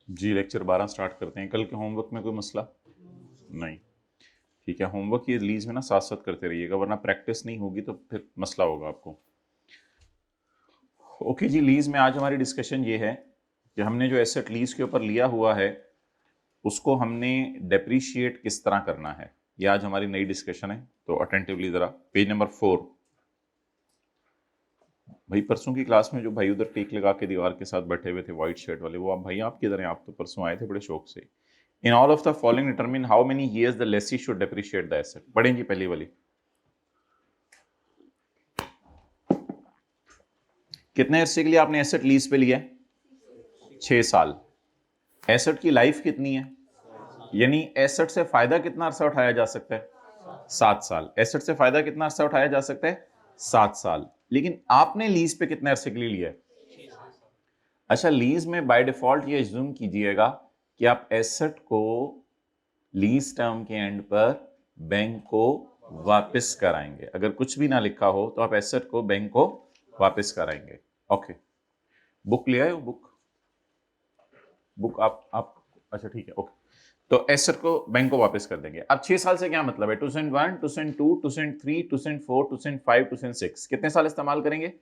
जी lecture 12 start करते हैं। कल के होमवर्क में कोई मसला नहीं? ठीक है, होमवर्क ये लीज में ना साथ साथ करते रहिएगा, वरना प्रैक्टिस नहीं होगी तो फिर मसला होगा आपको। ओके जी, लीज में आज हमारी डिस्कशन ये है कि हमने जो एसेट लीज के ऊपर लिया हुआ है उसको हमने डेप्रीशिएट किस तरह करना है, ये आज हमारी नई डिस्कशन है। तो अटेंटिवली जरा पेज नंबर 4। भाई परसों की क्लास में जो भाई उधर टेक लगा के दीवार के साथ बैठे हुए थे व्हाइट शर्ट वाले, वो आप भाई आप किधर हैं? आप तो परसों आए थे बड़े शौक से। In all of the following determine how many years the Lesi should depreciate the asset. पढ़ें जी पहली वाली। कितने अरसे के लिए आपने एसेट लीज पे लिया है? 6 साल। एसेट की लाइफ कितनी है? यानी एसेट से फायदा कितना अरसा उठाया जा सकता है? 7 साल। एसेट से फायदा कितना अरसा उठाया जा सकता है? 7 साल। लेकिन आपने लीज पे कितने अरसे के लिए लिया है? अच्छा, लीज में बाय डिफॉल्ट ये अज्यूम कीजिएगा कि आप एसेट को लीज टर्म के एंड पर बैंक को वापस कराएंगे। अगर कुछ भी ना लिखा हो तो आप एसेट को बैंक को वापस कराएंगे। ओके, बुक ले आए हो? बुक आप अच्छा ठीक है, ओके। तो एसेट को बैंक को वापस कर देंगे। अब 6 साल से क्या मतलब है? 2001, 2002, 2003, 2004, 2005, 2006, कितने साल इस्तेमाल करेंगे?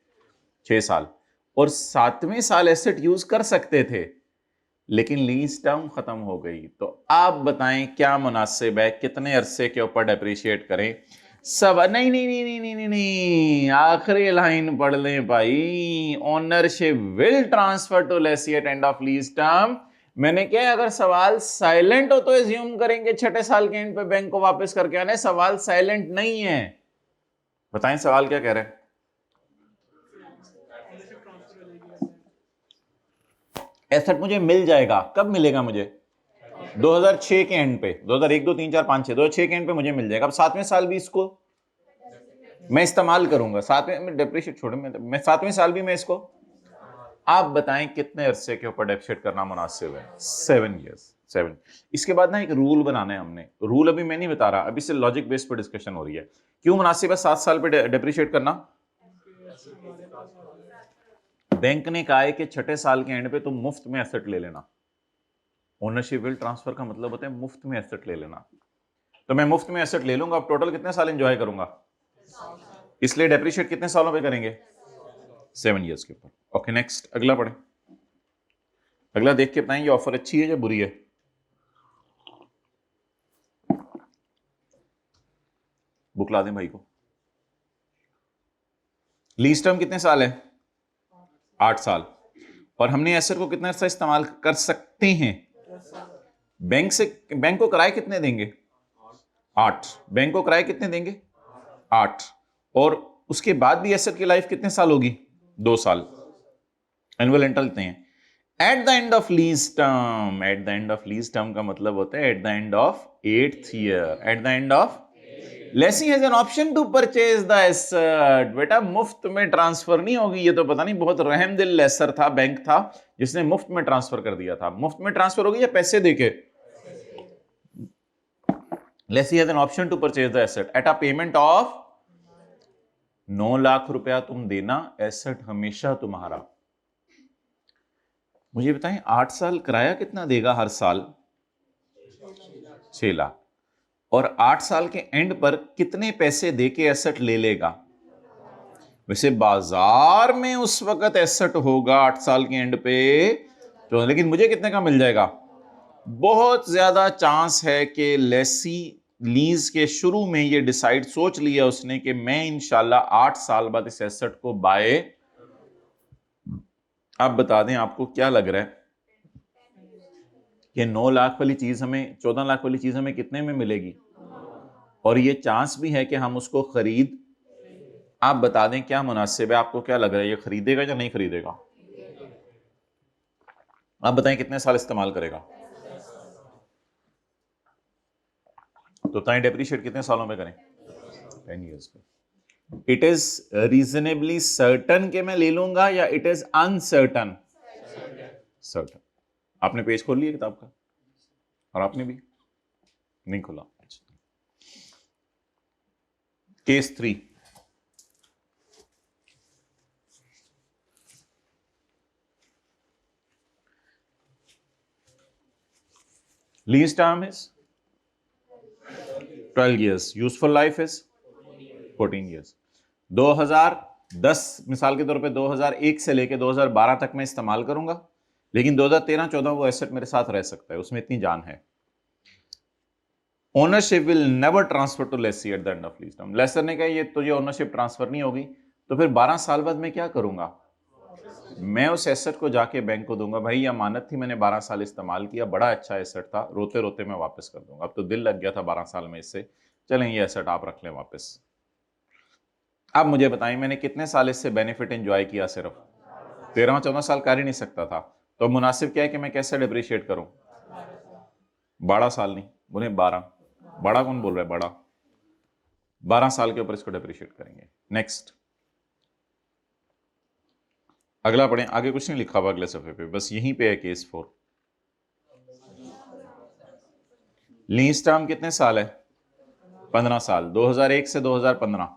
6 साल। और 7वें साल एसेट यूज कर सकते थे, लेकिन लीज टर्म खत्म हो गई। तो आप बताएं क्या मुनासिब है, कितने अरसे के ऊपर डेप्रिशिएट करें? सब नहीं नहीं नहीं नहीं नहीं नहीं, नहीं। आखिरी लाइन पढ़ लें भाई। Ownership will transfer to lessee at end of lease term. मैंने क्या, अगर सवाल साइलेंट हो तो एज्यूम करेंगे 6ठे साल के एंड पे बैंक को वापस करके आने। सवाल साइलेंट नहीं है। बताएं सवाल क्या कह रहे हैं? एसेट मुझे मिल जाएगा। कब मिलेगा मुझे? 2006 के एंड पे। 2001, 2, 3, 4, 5, 6, 2006 के एंड पे मुझे मिल जाएगा। अब 7वें साल भी इसको मैं इस्तेमाल करूंगा। 7वें में डेप्रिशिएट छोड़े, मैं 7वें साल भी मैं इसको। आप बताएं कितने अरसे के ऊपर डेप्रिशिएट करना मुनासिब है? 7 ईयर्स। 7। इसके बाद ना एक रूल बनाना है हमने। रूल अभी मैं नहीं बता रहा, अभी से लॉजिक बेस पर डिस्कशन हो रही है। क्यों मुनासिब है 7 साल पे डेप्रिशिएट करना? बैंक ने कहा है कि 6ठे साल के एंड पे तुम मुफ्त में एसेट ले लेना। ओनरशिप विल ट्रांसफर का मतलब होता है मुफ्त में एसेट ले लेना। तो मैं मुफ्त में एसेट ले लूंगा। अब टोटल कितने साल एंजॉय करूंगा? इसलिए डेप्रिशिएट कितने सालों पे करेंगे? 7 ईयर्स के ऊपर। ओके नेक्स्ट, अगला पढ़े। अगला देख के बताएं ये ऑफर अच्छी है या बुरी है। बुक ला दें भाई को। लीज टर्म कितने साल है? 8 साल। और हमने एसेट को कितना अर्सा इस्तेमाल कर सकते हैं? बैंक को किराए कितने देंगे? 8। बैंक को किराए कितने देंगे? 8। और उसके बाद भी एसेट की लाइफ कितने साल होगी? 2 साल। एनुअल रेंटल कितने हैं? At the end of lease term. At the end of lease term का मतलब होता है at the end of 8th year. At the end of lessee has an option to purchase the asset. बेटा मुफ्त में transfer नहीं होगी। ये तो पता नहीं बहुत रहमदिल लेसर था, बैंक था जिसने मुफ्त में ट्रांसफर कर दिया था। मुफ्त में ट्रांसफर होगी या पैसे देके? Lessee has an option to purchase the asset at a payment of 9 lakh रुपया तुम देना, एसेट हमेशा तुम्हारा। मुझे बताएं 8 साल किराया कितना देगा हर साल? 6 लाख। और 8 साल के एंड पर कितने पैसे देके एसेट ले लेगा? वैसे बाजार में उस वक्त एसेट होगा 8 साल के एंड पे तो, लेकिन मुझे कितने का मिल जाएगा? बहुत ज्यादा चांस है कि लेसी लीज के शुरू में ये डिसाइड सोच लिया उसने कि मैं इंशाल्लाह 8 साल बाद इस एसेट को बाय। आप बता दें आपको क्या लग रहा है कि 9 लाख वाली चीज हमें, 14 लाख वाली चीज हमें कितने में मिलेगी? और ये चांस भी है कि हम उसको खरीद। आप बता दें क्या मुनासिब है, आपको क्या लग रहा है ये खरीदेगा या नहीं खरीदेगा? आप बताएं कितने साल इस्तेमाल करेगा? तो ताई डेप्रिशिएट कितने सालों में करें? 10 ईयर्स पे। इट इज रीजनेबली सर्टन के मैं ले लूंगा या इट इज अनसर्टन? सर्टन। आपने पेज खोल लिया किताब का? और आपने भी नहीं खोला? Case 3। Lease term is 12 years, useful life is 14 years। 2010 मिसाल के तौर पे 2001 से लेके 2012 तक मैं इस्तेमाल करूंगा, लेकिन 2013-14 वो एसेट मेरे साथ रह सकता है, उसमें इतनी जान है। Ownership will never transfer to lessee at the end of lease term. Lessor ने कहा ये तुझे ओनरशिप ट्रांसफर नहीं होगी, तो फिर 12 साल बाद मैं क्या करूंगा, मैं उस एसेट को जाके बैंक को दूंगा, भाई ये अमानत थी, मैंने 12 साल इस्तेमाल किया, बड़ा अच्छा एसेट था, रोते रोते मैं वापस कर दूंगा, अब तो दिल लग गया था 12 साल में इससे, चलें ये एसेट आप रख लें वापस। अब मुझे बताएं मैंने कितने साल इससे बेनिफिट एंजॉय किया, सिर्फ 13-14 साल कर ही नहीं सकता था, तो मुनासिब क्या है कि मैं कैसे डिप्रिशिएट करूं, 12 साल नहीं, बोले 12, बड़ा कौन बोल रहा है, बड़ा 12 साल के ऊपर इसको डिप्रिशिएट करेंगे। नेक्स्ट, अगला पढ़ें, आगे कुछ नहीं लिखा हुआ अगले सफे पे, बस यहीं पे है केस 4। लीज टर्म कितने साल है, 15 साल, 2001 से 2015।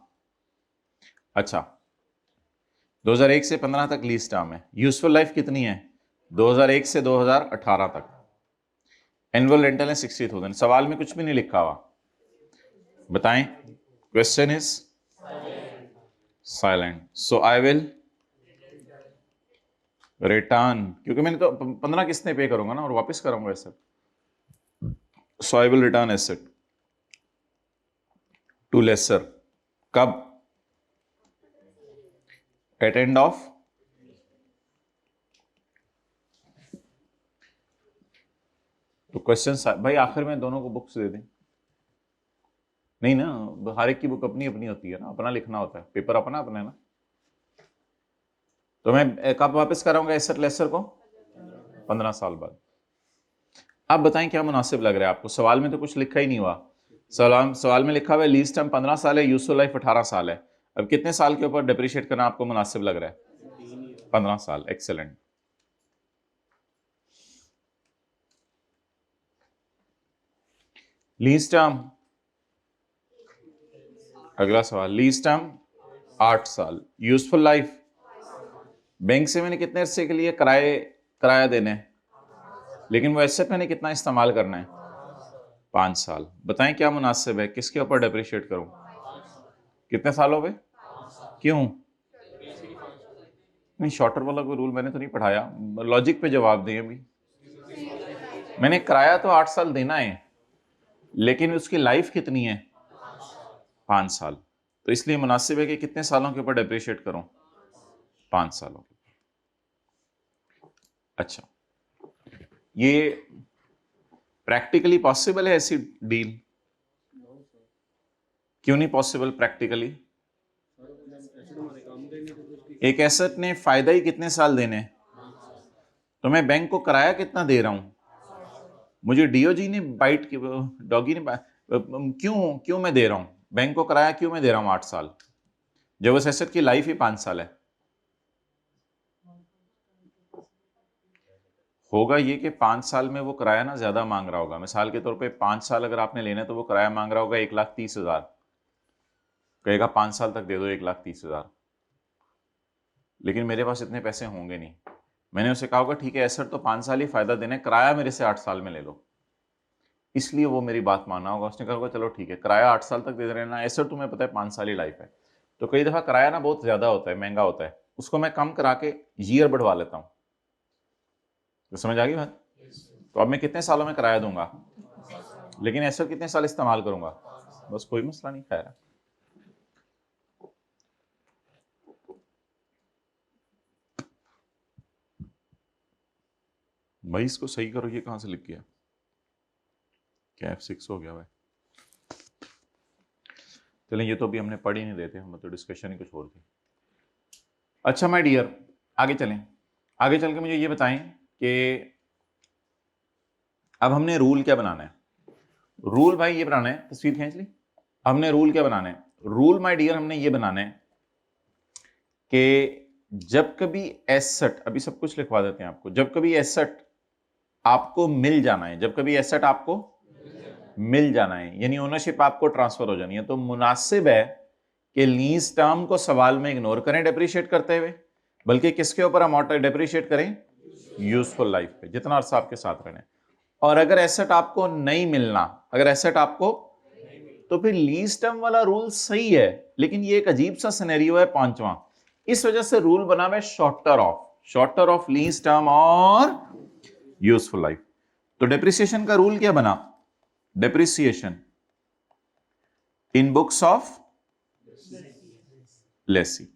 अच्छा, 2001 से 15 तक लीज टर्म है। यूजफुल लाइफ कितनी है, 2001 से 2018 तक। एनुअल रेंटल है 60,000। सवाल में कुछ भी नहीं लिखा हुआ, बताएं। Question is silent, so I will return, क्योंकि मैंने तो 15 किस्तें पे करूंगा ना और वापस करूंगा asset, so I will return asset to lessor, कब, एट एंड ऑफ तो क्वेश्चन। भाई आखिर में दोनों को बुक्स दे दें, नहीं ना, हर एक की बुक अपनी अपनी होती है ना, अपना लिखना होता है, पेपर अपना अपना है ना। तो मैं कब वापस कराऊंगा एसेट लेसर को, 15 साल बाद। आप बताएं क्या मुनासिब लग रहा है आपको, सवाल में तो कुछ लिखा ही नहीं हुआ, सवाल में लिखा हुआ है लीज टर्म 15 साल है, यूजफुल लाइफ 18 साल है। अब कितने साल के ऊपर डिप्रिशिएट करना आपको मुनासिब लग रहा है, 15 साल। एक्सेलेंट। लीज टर्म, अगला सवाल, लीज टर्म 8 साल, यूजफुल लाइफ, बैंक से मैंने कितने अरसे के लिए किराया देने, लेकिन वो एसेट मैंने कितना इस्तेमाल करना है, 5 साल। बताएं क्या मुनासिब है, किसके ऊपर डिप्रिशिएट करूं, कितने सालों पे, क्यों नहीं, शॉर्टर वाला कोई रूल मैंने तो नहीं पढ़ाया, लॉजिक पे जवाब दें। अभी मैंने किराया तो 8 साल देना है, लेकिन उसकी लाइफ कितनी है, 5 साल, तो इसलिए मुनासिब है कि कितने सालों के ऊपर डिप्रिशिएट करूं, 5 सालों के। अच्छा, ये प्रैक्टिकली पॉसिबल है ऐसी डील, क्यों नहीं पॉसिबल प्रैक्टिकली, एक एसेट ने फायदा ही कितने साल देने, तो मैं बैंक को किराया कितना दे रहा हूं, मुझे डीओजी ने बाइट की, डॉगी ने क्यों मैं दे रहा हूं बैंक को किराया, क्यों मैं दे रहा हूं 8 साल, जब उस एसेट की लाइफ ही 5 साल है। होगा ये कि 5 साल में वो किराया ना ज्यादा मांग रहा होगा, मिसाल के तौर पे 5 साल अगर आपने लेना है तो वो किराया मांग रहा होगा 1,30,000, कहेगा 5 साल तक दे दो 1,30,000, लेकिन मेरे पास इतने पैसे होंगे नहीं। मैंने उसे कहा होगा ठीक है एसेट तो 5 साल ही फायदा देना है, किराया मेरे से 8 साल में ले लो, इसलिए वो मेरी बात माना होगा। उसने कहा होगा चलो ठीक है किराया 8 साल तक दे रहे ना, एसेट तुम्हें पता है 5 साल ही लाइफ है। तो कई दफा किराया ना बहुत ज्यादा होता है, महंगा होता है, उसको मैं कम करा के ईयर बढ़वा लेता हूँ। तो समझ आ गई बात। तो अब मैं कितने सालों में किराया दूंगा, लेकिन एसेट कितने साल इस्तेमाल करूंगा, बस कोई मसला नहीं खैर। भाई इसको सही करो, ये कहां से लिख गया, क्या F6 हो गया भाई। चलें ये तो अभी हमने पढ़ ही नहीं देते, हम तो डिस्कशन ही कुछ और थी। अच्छा माय डियर, आगे चलें, आगे चल के मुझे ये बताएं कि अब हमने रूल क्या बनाना है। रूल भाई ये बनाना है, तस्वीर खींच ली, हमने रूल क्या बनाना है, रूल माय डियर हमने ये बनाना है कि जब कभी एसेट, अभी सब कुछ लिखवा देते हैं आपको, जब कभी एसेट आपको मिल जाना है, जब कभी एसेट आपको मिल जाना है, यानी ओनरशिप आपको ट्रांसफर हो जानी है, तो मुनासिब है कि लीज टर्म को सवाल में इग्नोर करें डेप्रिशिएट करते हुए, बल्कि किसके ऊपर अमाउंट डेप्रिशिएट करें, यूजफुल लाइफ पे, जितना अर्सा आपके साथ रहना है। और अगर एसेट आपको नहीं मिलना, अगर एसेट आपको, तो फिर लीज टर्म वाला रूल सही है, लेकिन ये एक अजीब सा सिनेरियो है पांचवा। इस वजह से रूल बना हुआ है शॉर्टर ऑफ लीज टर्म और यूजफुल लाइफ। तो डेप्रिसिएशन का रूल क्या बना? Depreciation in books of Lesi.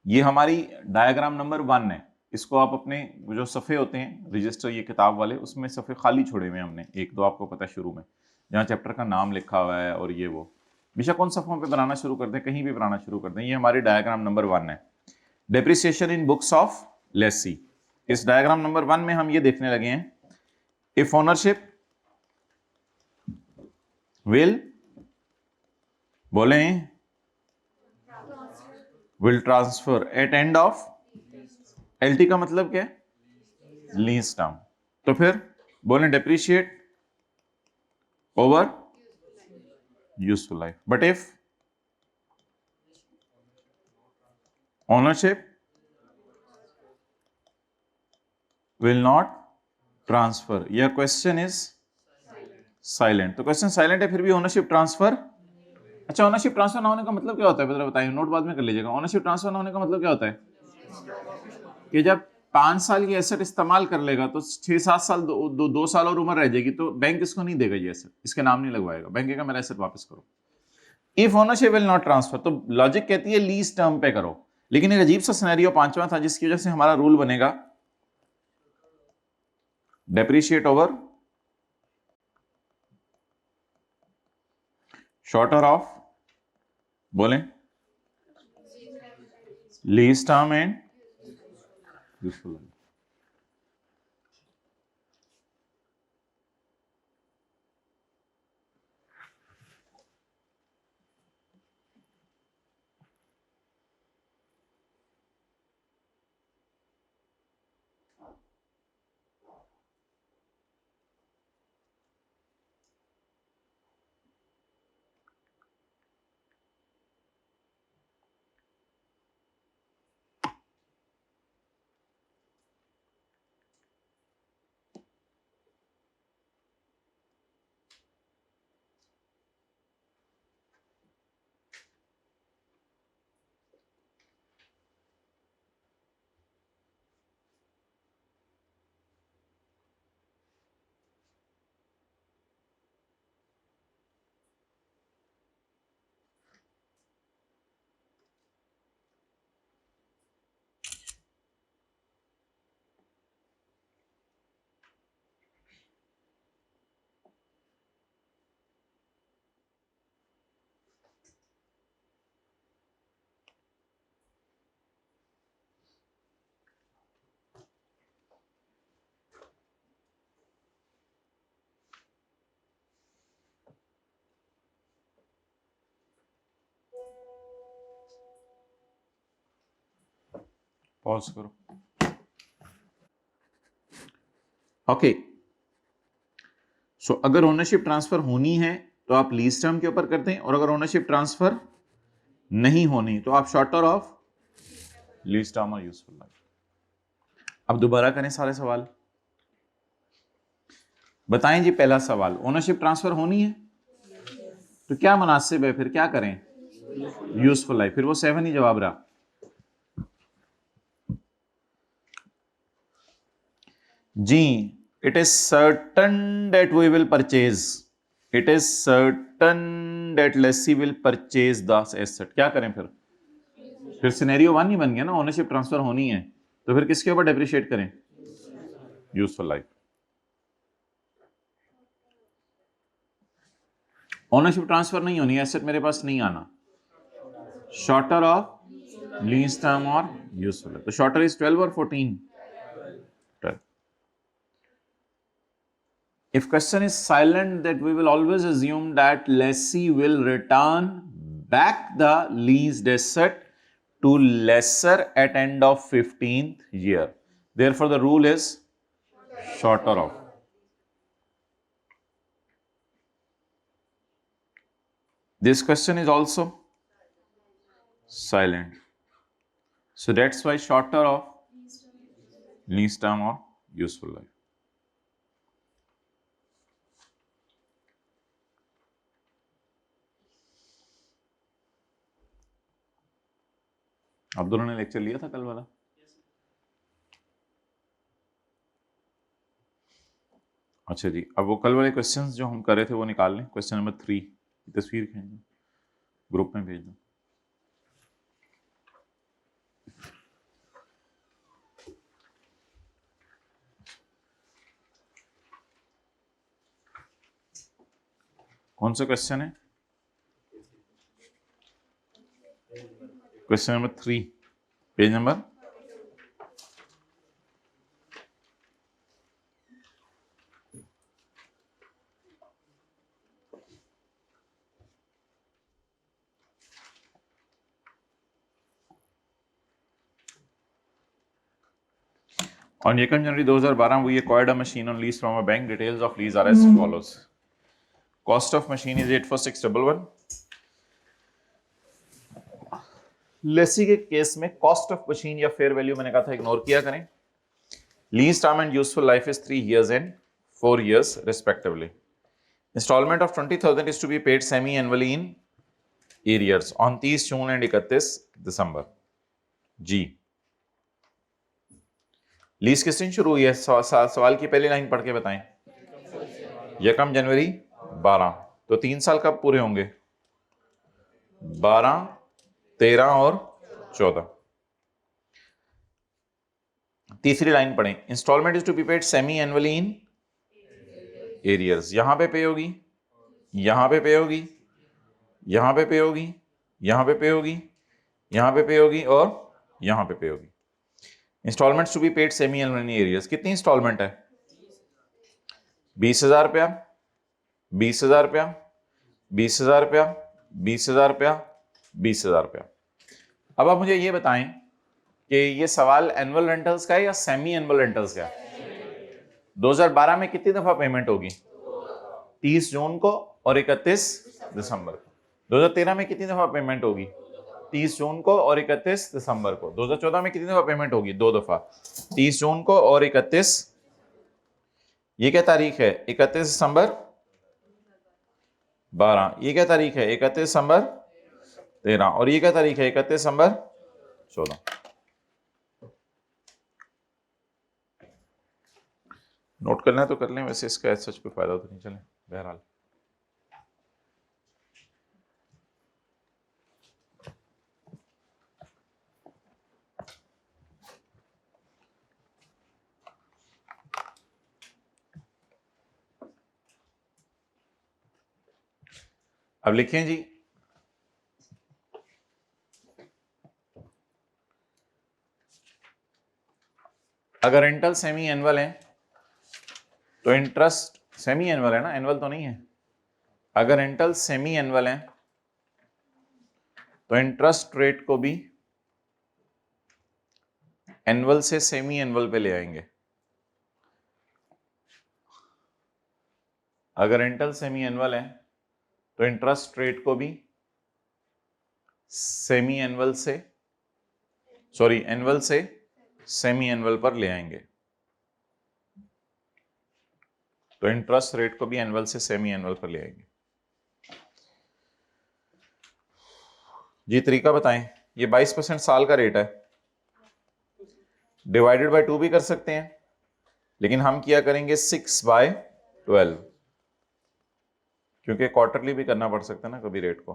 ये हमारी डायग्राम नंबर 1 है। इसको आप अपने जो सफ़े होते हैं रजिस्टर ये किताब वाले, उसमें सफ़े खाली छोड़े हुए हैं हमने, एक दो आपको पता है शुरू में, जहाँ चैप्टर का नाम लिखा हुआ है और ये वो, बेशक कौन सा फॉर्म पे बनाना शुरू कर दें, कहीं भी बनाना शुरू कर दें। ये हमारी डायग्राम नंबर 1 है, depreciation in books of Lesi. इस डायग्राम नंबर 1 में हम ये देखने लगे हैं, इफ ओनरशिप विल, बोले, will transfer at end of, LT का मतलब क्या है? Lease term. तो फिर बोले depreciate over useful life. But if ownership will not transfer, यह क्वेश्चन इज साइलेंट। तो क्वेश्चन साइलेंट है, फिर भी ओनरशिप ट्रांसफर। अच्छा, ओनरशिप ट्रांसफर ना होने का मतलब क्या होता है? बताइए, नोट बाद में कर लीजिएगा। ओनरशिप ट्रांसफर ना होने का मतलब क्या होता है? कि जब 5 साल की एसेट इस्तेमाल कर लेगा तो 6-7 साल, 2 साल और उम्र रह जाएगी, तो बैंक इसको नहीं देगा, ये एसेट इसके नाम नहीं लगवाएगा। बैंक कहेगा मेरा एसेट वापस करो। If ownership will not transfer, तो लॉजिक कहती है लीज टर्म पे करो, लेकिन एक अजीब सा सिनेरियो 5वां था, जिसकी वजह से हमारा रूल बनेगा डेप्रिशिएट ओवर शॉर्टर ऑफ, बोले, lease term and useful. Pause करो। ओके, सो अगर ओनरशिप ट्रांसफर होनी है तो आप लीज टर्म के ऊपर करते हैं, और अगर ओनरशिप ट्रांसफर नहीं होनी तो आप शॉर्टर ऑफ लीज टर्म और यूजफुल लाइफ। अब दोबारा करें सारे सवाल, बताएं जी। पहला सवाल, ओनरशिप ट्रांसफर होनी है तो क्या मुनासिब है, फिर क्या करें? Useful life. फिर वो 7 ही जवाब रहा जी। It is certain that we will purchase, it is certain that lessee will purchase the asset. क्या करें फिर सिनेरियो 1 ही बन गया ना, ओनरशिप ट्रांसफर होनी है, तो फिर किसके ऊपर डेप्रिशिएट करें? Useful life. ओनरशिप ट्रांसफर नहीं होनी, एसेट मेरे पास नहीं आना, शॉर्टर ऑफ लीज टर्म और यूजफुल लाइफ। तो शॉर्टर इज 12 और 14। If question is silent, that we will always assume that lessee will return back the leased asset to lessor at end of 15th year. Therefore, the rule is shorter of. This question is also silent. So that's why shorter of lease term or useful life. Abdullah ने lecture लिया था कल वाला? अच्छा जी, अब वो कल वाले क्वेश्चंस जो हम कर रहे थे वो निकाल लें। क्वेश्चन नंबर 3 की तस्वीर खींच दो, ग्रुप में भेज दो। कौन सा क्वेश्चन है? Question number 3, page number. On 2nd January 2012, we acquired a machine on lease from a bank. Details of lease are as follows. Cost of machine is 84611. Lesi के केस में कॉस्ट ऑफ मशीन या fair value मैंने कहा था ignore किया करें। Lease term and useful life is 3 years and 4 years respectively. Installment of 20,000 is to be paid semi-annually in arrears on 30 June and 31 December. जी, लीज किस दिन शुरू हुई है? सवाल की पहली लाइन पढ़ के बताएं। 1 जनवरी 12, तो 3 साल कब पूरे होंगे? 12, 13 और 14। तीसरी लाइन पढ़ें। Instalment is to be paid semi annually in arrears. यहां पे पे होगी, यहां पे पे होगी, यहां पे पे होगी, यहां पे पे होगी, यहां पे पे होगी और यहां पे पे होगी। Instalments to be paid semi annually in arrears. कितनी इंस्टॉलमेंट है? 20,000 रुपया, 20,000 रुपया, 20,000 रुपया, 20,000 रुपया, 20,000 रुपया। अब आप मुझे ये बताएं कि ये सवाल एनुअल रेंटल्स का है या सेमी एनुअल रेंटल्स का है? 2012 में कितनी दफा पेमेंट होगी? 30 जून को और 31 दिसंबर को। 2013 में कितनी दफा पेमेंट होगी? 30 जून को और 31 दिसंबर को। 2014 में कितनी दफा पेमेंट होगी? 2 दफा, 30 जून को और 31। ये क्या तारीख है? 31 दिसंबर 12। ये क्या तारीख है? 31 दिसंबर 13। और ये क्या तारीख है? 31 दिसंबर 14। नोट करना है तो कर लें, वैसे इसका सच कोई फायदा तो नहीं। चले बहरहाल अब लिखें जी, अगर रेंटल सेमी एनुअल है तो इंटरेस्ट सेमी एनुअल है ना, एनुअल तो नहीं है। अगर रेंटल सेमी एनुअल है तो इंटरेस्ट रेट को भी एनुअल से सेमी एनुअल पे ले आएंगे। अगर रेंटल सेमी एनुअल है तो इंटरेस्ट रेट को भी सेमी एनुअल से, सॉरी एनुअल से सेमी एनुअल पर ले आएंगे। तो इंटरेस्ट रेट को भी एनुअल से सेमी एनुअल पर ले आएंगे। जी तरीका बताएं। ये 22% साल का रेट है, डिवाइडेड बाय 2 भी कर सकते हैं, लेकिन हम किया करेंगे 6/12, क्योंकि क्वार्टरली भी करना पड़ सकता है ना कभी रेट को।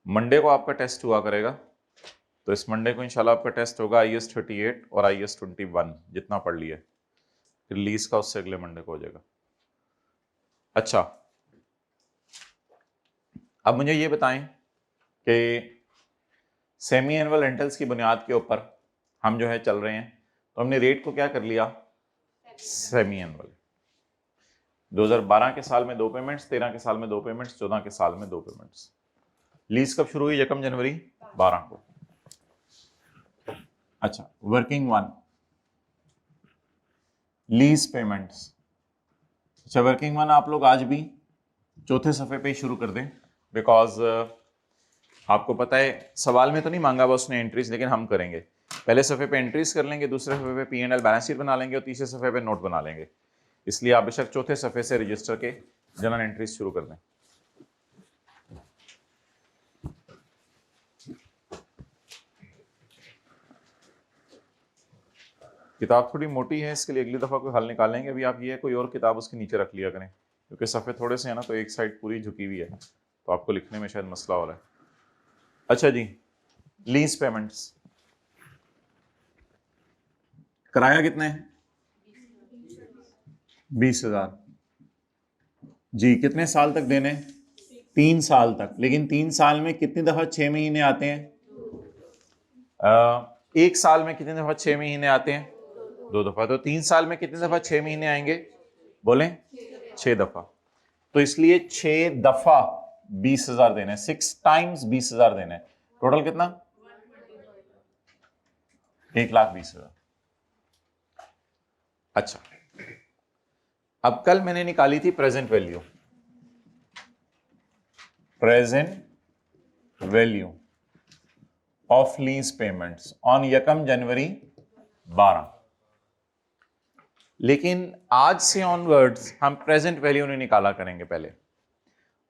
मंडे को आपका टेस्ट हुआ करेगा, तो इस मंडे को इंशाल्लाह आपका टेस्ट होगा IS 38 और IS 21, जितना पढ़ लिया। फिर लीज का उससे अगले मंडे को हो जाएगा। अच्छा, अब मुझे ये बताएं कि सेमी एनुअल रेंटल्स की बुनियाद के ऊपर हम जो है चल रहे हैं, तो हमने रेट को क्या कर लिया? Semi annual. 2012 के साल में 2 पेमेंट्स, 13 के साल में 2 पेमेंट्स, 14 के साल में 2 पेमेंट्स। लीज कब शुरू हुई? 1 जनवरी 12 को। अच्छा, वर्किंग 1, लीज पेमेंट्स। अच्छा, वर्किंग 1 आप लोग आज भी चौथे सफ़े पे ही शुरू कर दें, बिकॉज आपको पता है सवाल में तो नहीं मांगा हुआ उसने एंट्रीज, लेकिन हम करेंगे। पहले सफ़े पे एंट्रीज कर लेंगे, दूसरे सफ़े पे P&L बैलेंस शीट बना लेंगे और तीसरे सफ़े पे नोट बना लेंगे। इसलिए आप बेशक चौथे सफे से रजिस्टर के जनरल एंट्रीज शुरू कर दें। किताब थोड़ी मोटी है, इसके लिए अगली दफा कोई हल निकालेंगे। अभी आप ये कोई और किताब उसके नीचे रख लिया करें, क्योंकि सफ़े थोड़े से है ना, तो एक साइड पूरी झुकी हुई है, तो आपको लिखने में शायद मसला हो रहा है। अच्छा जी, लीज पेमेंट्स, किराया कितने हैं? 20,000 जी। कितने साल तक देने? 3 साल तक। लेकिन 3 साल में कितनी दफा 6 महीने आते हैं? एक साल में कितनी दफा 6 महीने आते हैं? 2 दफा। तो 3 साल में कितनी दफा 6 महीने आएंगे? बोलें 6 दफा। तो इसलिए 6 दफा 20,000 देने, 6 टाइम्स 20,000 देने। टोटल कितना? 1,20,000। अच्छा, अब कल मैंने निकाली थी present value, present value of lease payments on 1 जनवरी 12। लेकिन आज से ऑनवर्ड्स हम प्रेजेंट वैल्यू नहीं निकाला करेंगे। पहले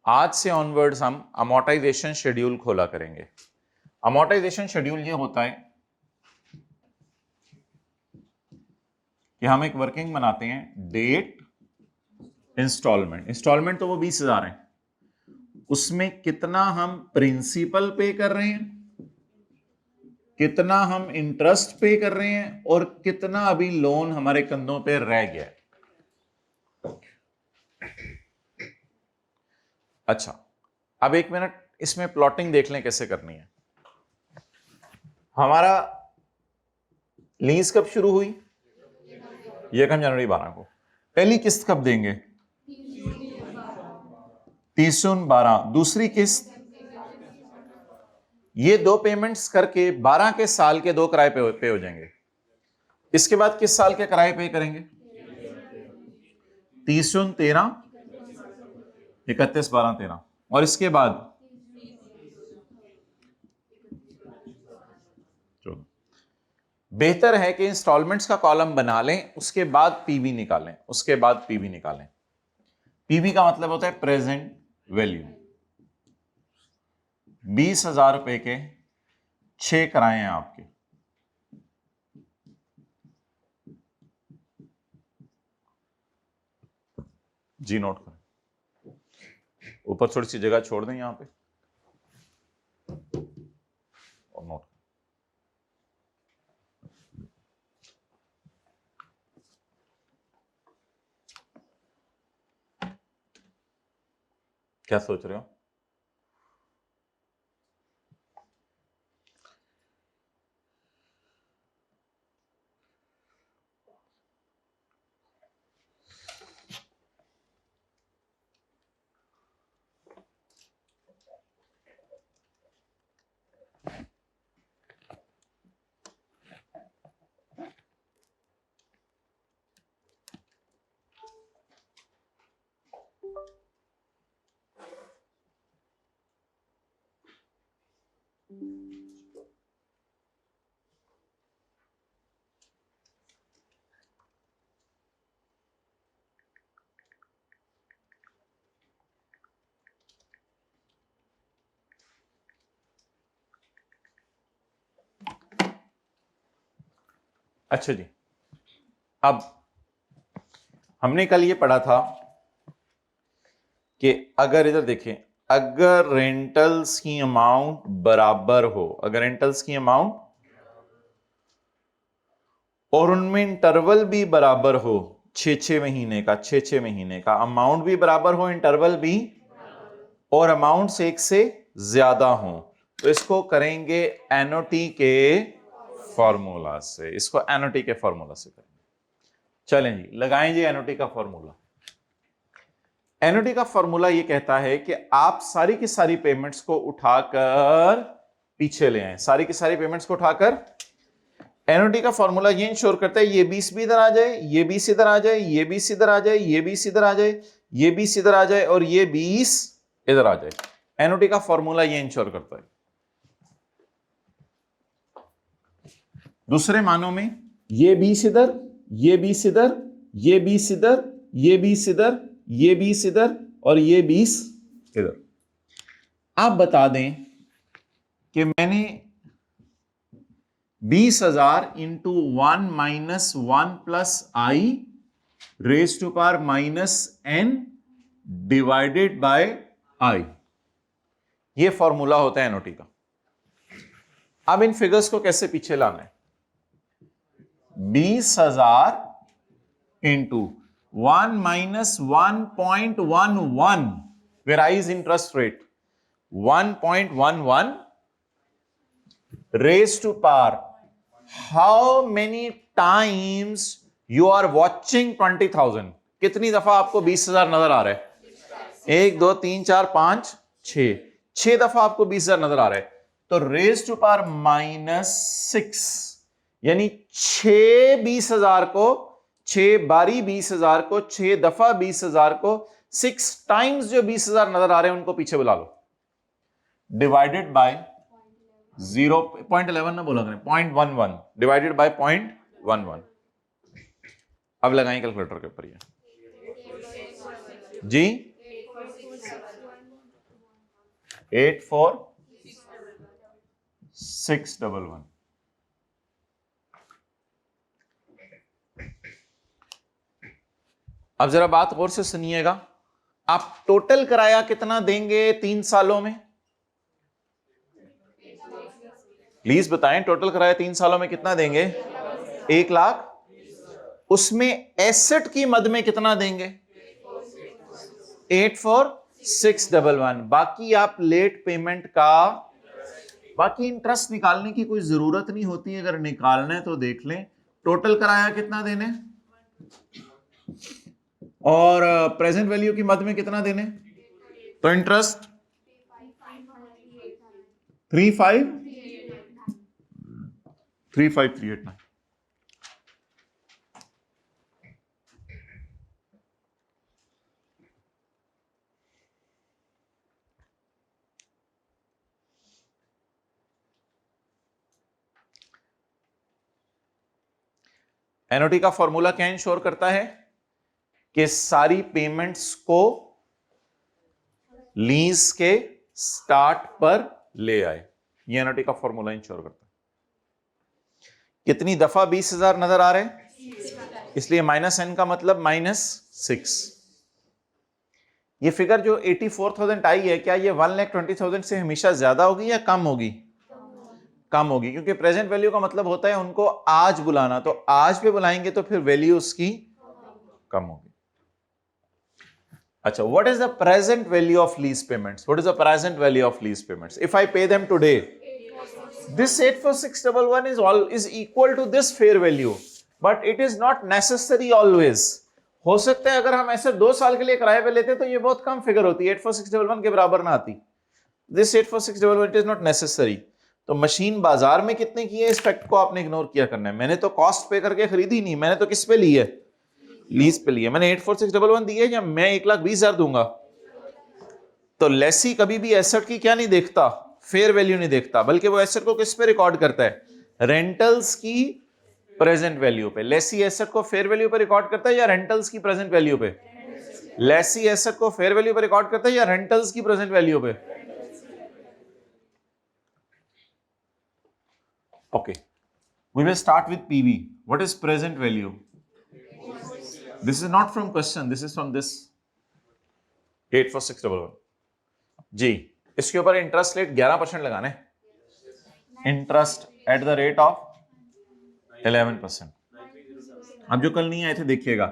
आज से ऑनवर्ड्स हम अमोर्टाइजेशन शेड्यूल खोला करेंगे। अमोर्टाइजेशन शेड्यूल ये होता है कि हम एक वर्किंग बनाते हैं, डेट इंस्टॉलमेंट। इंस्टॉलमेंट तो वो 20,000 है, उसमें कितना हम प्रिंसिपल पे कर रहे हैं, कितना हम इंटरेस्ट पे कर रहे हैं, और कितना अभी लोन हमारे कंधों पे रह गया है। अच्छा, अब 1 मिनट इसमें प्लॉटिंग देख लें कैसे करनी है। हमारा लीज कब शुरू हुई? 1 जनवरी 12 को। पहली किस्त कब देंगे? 30/12। दूसरी किस्त, ये 2 पेमेंट्स करके 12 के साल के 2 किराए पे हो जाएंगे। इसके बाद किस साल के किराए पे करेंगे? 30/13, 31/12/13। और इसके बाद बेहतर है कि इंस्टॉलमेंट्स का कॉलम बना लें, उसके बाद पीवी निकालें। उसके बाद पीवी निकालें। पीवी का मतलब होता है प्रेजेंट वैल्यू। 20,000 रुपए के 6 किराए हैं आपके। जी नोट करें, ऊपर थोड़ी सी जगह छोड़ दें यहां पे और नोट। क्या सोच रहे हो? अच्छा जी, अब हमने कल ये पढ़ा था कि अगर इधर देखें, अगर रेंटल्स की अमाउंट बराबर हो, अगर रेंटल्स की अमाउंट और उनमें इंटरवल भी बराबर हो, 6 महीने का, 6 महीने का, अमाउंट भी बराबर हो, इंटरवल भी, और अमाउंट एक से ज्यादा हो, तो इसको करेंगे एनओटी के फॉर्मूला से। इसको एनओटी के फॉर्मूला से करेंगे। चलें जी, लगाएं जी एनओटी का फॉर्मूला। एनओटी का फॉर्मूला ये कहता है कि आप सारी की सारी पेमेंट्स को उठाकर पीछे ले आए, सारी की सारी पेमेंट्स को उठाकर। एनओटी का फॉर्मूला ये इंश्योर करता है ये 20 भी इधर आ जाए, ये 20 इधर आ जाए, ये 20 इधर आ जाए, ये 20 इधर आ जाए, ये 20 इधर आ जाए, और ये 20 इधर आ जाए। एनओटी का फॉर्मूला ये इंश्योर करता है। दूसरे मानों में ये 20 इधर, ये 20 इधर, ये 20 इधर, ये 20 इधर, ये 20 इधर और ये 20 इधर। आप बता दें कि मैंने 20,000 into 1 minus 1 plus I raise to power minus n divided by I, ये फॉर्मूला होता है एनओटी का। अब इन फिगर्स को कैसे पीछे लाना है? 20,000 into 1 minus 1.11 where I is interest rate 1.11 raised to power how many times you are watching 20,000। कितनी दफा आपको 20,000 नजर आ रहा है? 1 2 3 4 5 6 दफा आपको 20,000 नजर आ रहा है। तो रेज टू पावर -6 यानी 6 20,000 को 6 बारी 20,000 को 6 दफा 20,000 को 6 टाइम्स जो 20,000 नजर आ रहे हैं उनको पीछे बुला लो, डिवाइडेड बाय 0.11 ना बोला करें 0.11 डिवाइडेड बाय 0.11। अब लगाएं कैलकुलेटर के ऊपर ये जी 84611। अब जरा बात गौर से सुनिएगा, आप टोटल किराया कितना देंगे 3 सालों में? प्लीज बताएं, टोटल किराया 3 सालों में कितना देंगे? 1 लाख। उसमें एसेट की मद में कितना देंगे? 84611। बाकी आप लेट पेमेंट का, बाकी इंटरेस्ट निकालने की कोई जरूरत नहीं होती, अगर निकालना है तो देख लें। टोटल किराया कितना देने और प्रेजेंट वैल्यू की मद में कितना देने? तो इंटरेस्ट 35389। एनओटी का फॉर्मूला क्या इंश्योर करता है कि सारी पेमेंट्स को लीज के स्टार्ट पर ले आए। ये एनओटी का फॉर्मूला इंश्योर करता है। कितनी दफा 20,000 नजर आ रहे हैं? इसलिए -n का मतलब -6। ये फिगर जो 84,000 आई है, क्या ये 1,20,000 से हमेशा ज्यादा होगी या कम होगी? कम होगी, क्योंकि प्रेजेंट वैल्यू का मतलब होता है उनको आज बुलाना, तो आज पे बुलाएंगे तो फिर वैल्यू उसकी कम होगी। अच्छा, what is the present value of lease payments? What is the present value of lease payments? If I pay them today, this 84611 is equal to this fair value, but it is not necessary always. हो सकता है अगर हम ऐसे 2 साल के लिए किराए पे लेते तो ये बहुत कम फिगर होती, 84611 के बराबर ना आती। This 84611 is not necessary। तो मशीन बाजार में कितने की है, इस फैक्ट को आपने इग्नोर किया करना है। मैंने तो कॉस्ट पे करके खरीदी नहीं, मैंने तो किस पे ली है? लीज पे ली है। मैंने 84611 दी है या मैं 1,20,000 दूंगा? तो लेसी कभी भी एसेट की क्या नहीं देखता? फेयर वैल्यू नहीं देखता, बल्कि वो एसेट को किस पे रिकॉर्ड करता है? रेंटल्स की प्रेजेंट वैल्यू पे। लेसी एसेट को फेयर वैल्यू पे रिकॉर्ड करता है या रेंटल्स की प्रेजेंट वैल्यू पे? लेसी एसेट को फेयर वैल्यू पे रिकॉर्ड करता है या रेंटल्स की प्रेजेंट वैल्यू पे? Okay, we will start with PV. What is present value? This is not from question, this is from this 84611। जी, इसके ऊपर इंटरेस्ट रेट 11% लगाना है। Interest at the rate of 11%। अब जो कल नहीं आए थे देखिएगा,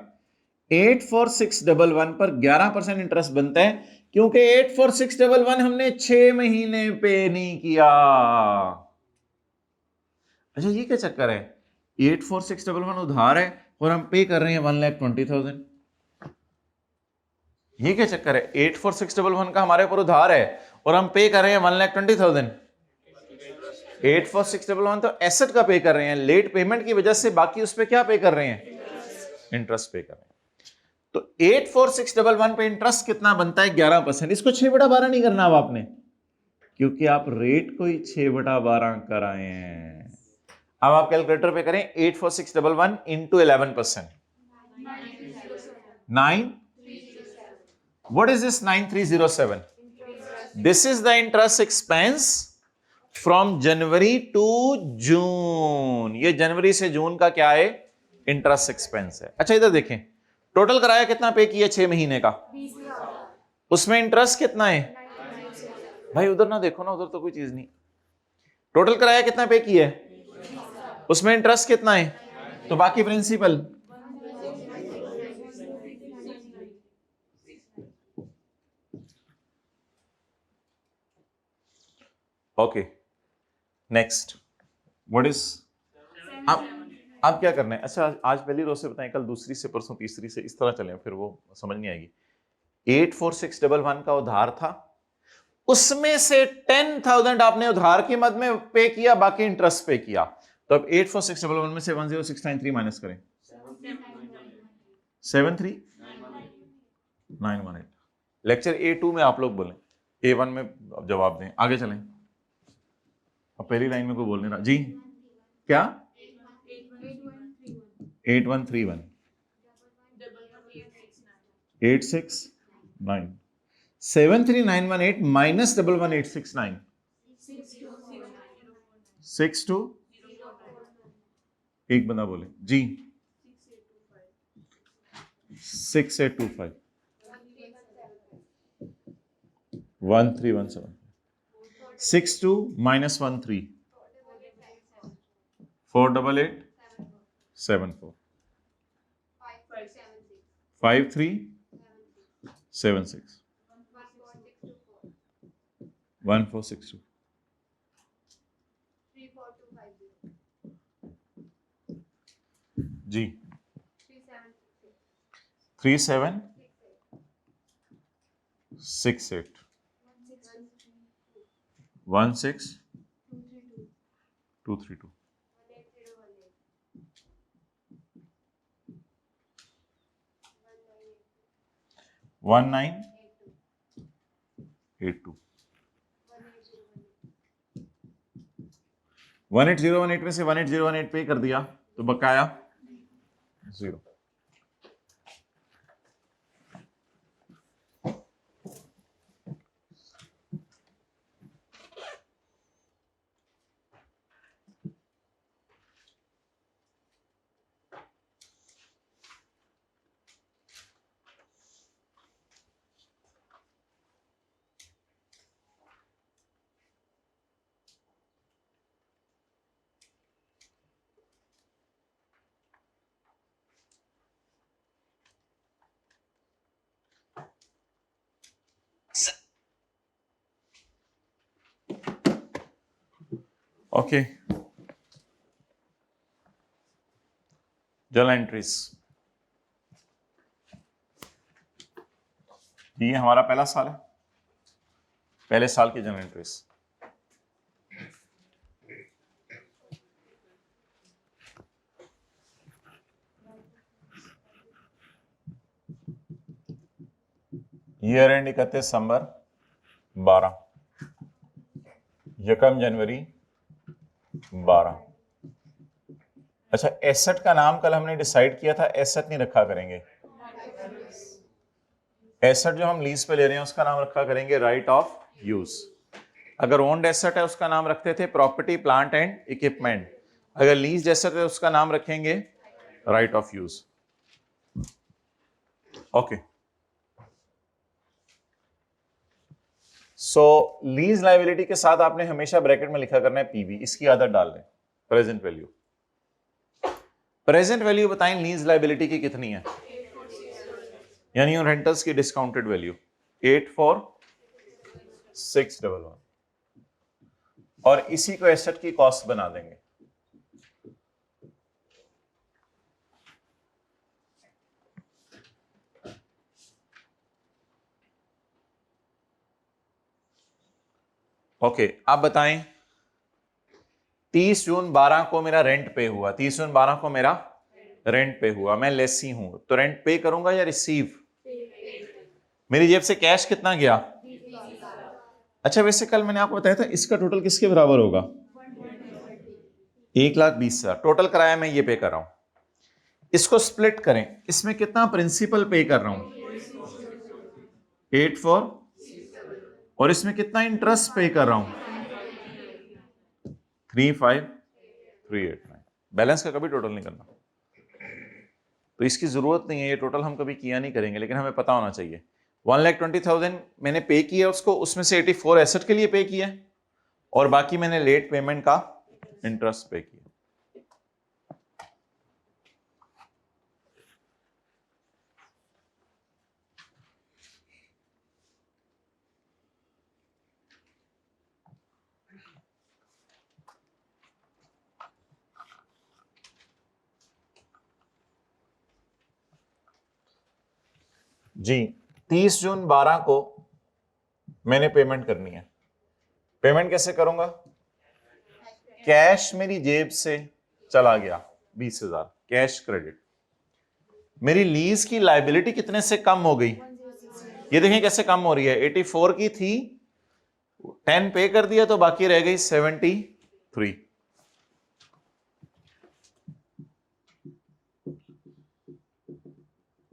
84611 पर 11% इंटरेस्ट बनता है, क्योंकि 84611 हमने 6 महीने पे नहीं किया। अच्छा, ये क्या चक्कर है? 84611 उधार है और हम पे कर रहे हैं 1,20,000। ये क्या चक्कर है? 84611 का हमारे ऊपर उधार है और हम पे कर रहे हैं 1,20,000। 84611 तो एसेट का पे कर रहे हैं, लेट पेमेंट की वजह से बाकी उस पे क्या पे कर रहे हैं? इंटरेस्ट पे कर रहे हैं। तो 84611 पे इंटरेस्ट कितना बनता है? 11%। इसको 6/12 नहीं करना अब आपने, क्योंकि आप रेट को ही 6/12 कराए हैं। अब आप कैलकुलेटर पे करें 84611 into 11%। 9, what is this 9307? This is the interest expense from January to June. ये जनवरी से जून का क्या है? इंटरेस्ट एक्सपेंस है। अच्छा इधर देखें, टोटल किराया कितना पे किया 6 महीने का, उसमें इंटरेस्ट कितना है? भाई उधर ना देखो ना, उधर तो कोई चीज नहीं। टोटल किराया कितना पे किया है, उसमें इंटरेस्ट कितना है, तो बाकी principal. Okay next, what is, अब क्या करना है? अच्छा आज पहली रो से बताएं, कल दूसरी से, परसों तीसरी से, इस तरह चलें, फिर वो समझ नहीं आएगी। 84611 का उधार था, उसमें से 10,000 आपने उधार की मद में पे किया, बाकी इंटरेस्ट पे किया। तो अब 84611 में से 10693 माइनस करें, 73918। लेक्चर A2 में आप लोग बोलें, A1 में जवाब दें। आगे चलें, अब पहली लाइन में कोई बोल नहीं रहा जी। क्या 8131 869 73918 माइनस 11869 62, एक बंदा बोले जी 6825 1317 62 minus 13 488 74 5376 1462 जी 3768 16232 1982 18018 में से 18018 पे कर दिया तो बकाया 0। ओके जर्नल एंट्रीज, ये हमारा पहला साल है, पहले साल की जर्नल एंट्रीज। ईयर एंड 31 दिसंबर 12, यकम जनवरी 12। अच्छा एसेट का नाम कल हमने डिसाइड किया था, एसेट नहीं रखा करेंगे, एसेट जो हम लीज पे ले रहे हैं उसका नाम रखा करेंगे राइट ऑफ यूज। अगर ओन्ड एसेट है उसका नाम रखते थे प्रॉपर्टी प्लांट एंड इक्विपमेंट, अगर लीज एसेट है उसका नाम रखेंगे right of use. Okay so lease liability के साथ आपने हमेशा ब्रैकेट में लिखा करना है पीवी, इसकी आदत डाल लें। प्रेजेंट वैल्यू, प्रेजेंट वैल्यू बताएं लीज लायबिलिटी की कितनी है, यानी रेंटल्स की डिस्काउंटेड वैल्यू 84611 और इसी को एसेट की कॉस्ट बना देंगे। ओके अब बताएं 30 जून 12 को मेरा रेंट पे हुआ, 30 जून 12 को मेरा रेंट पे हुआ, मैं लेसी हूं तो रेंट पे करूंगा या रिसीव? मेरी जेब से कैश कितना गया? अच्छा वैसे कल मैंने आपको बताया था इसका टोटल किसके बराबर होगा? 1,20,000 टोटल किराया मैं ये पे कर रहा हूं। इसको स्प्लिट करें, इसमें कितना प्रिंसिपल पे कर रहा हूं 84 और इसमें कितना इंटरेस्ट पे कर रहा हूं 35389। बैलेंस का कभी टोटल नहीं करना, तो इसकी जरूरत नहीं है, ये टोटल हम कभी किया नहीं करेंगे, लेकिन हमें पता होना चाहिए 1,20,000 मैंने पे किया उसको, उसमें से 84 एसेट के लिए पे किया और बाकी मैंने लेट पेमेंट का इंटरेस्ट पे किया। जी 30 जून 12 को मैंने पेमेंट करनी है। पेमेंट कैसे करूंगा? कैश मेरी जेब से चला गया 20,000 कैश क्रेडिट। मेरी लीज की लाइबिलिटी कितने से कम हो गई? ये देखें कैसे कम हो रही है। 84 की थी, 10 पे कर दिया तो बाकी रह गई 73।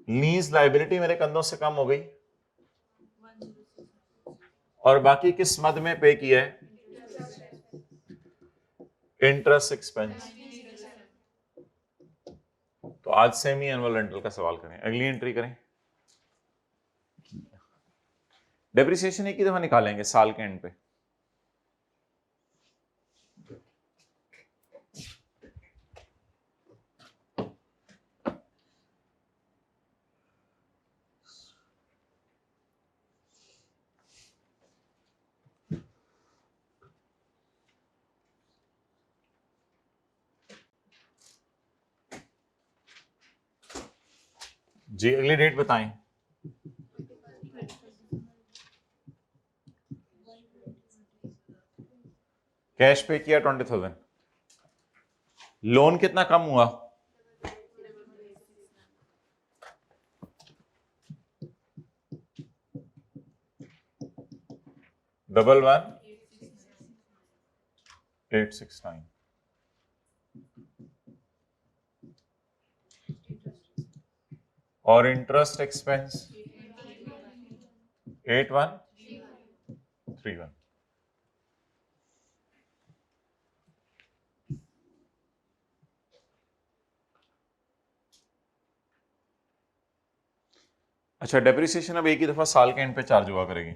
लीज लाइबिलिटी मेरे कंधों से कम हो गई और बाकी किस मद में पे किया है? Interest expense. तो आज सेमी एनुअल रेंटल का सवाल करें, अगली एंट्री करें। डेप्रिसिएशन एक ही दफा निकालेंगे साल के एंड पे। जी अगली डेट बताएं। कैश पे किया 20,000, लोन कितना कम हुआ? डबल 1,869 और इंटरेस्ट एक्सपेंस 8131। अच्छा डेप्रिसिएशन अब एक ही दफा साल के एंड पे चार्ज हुआ करेगी।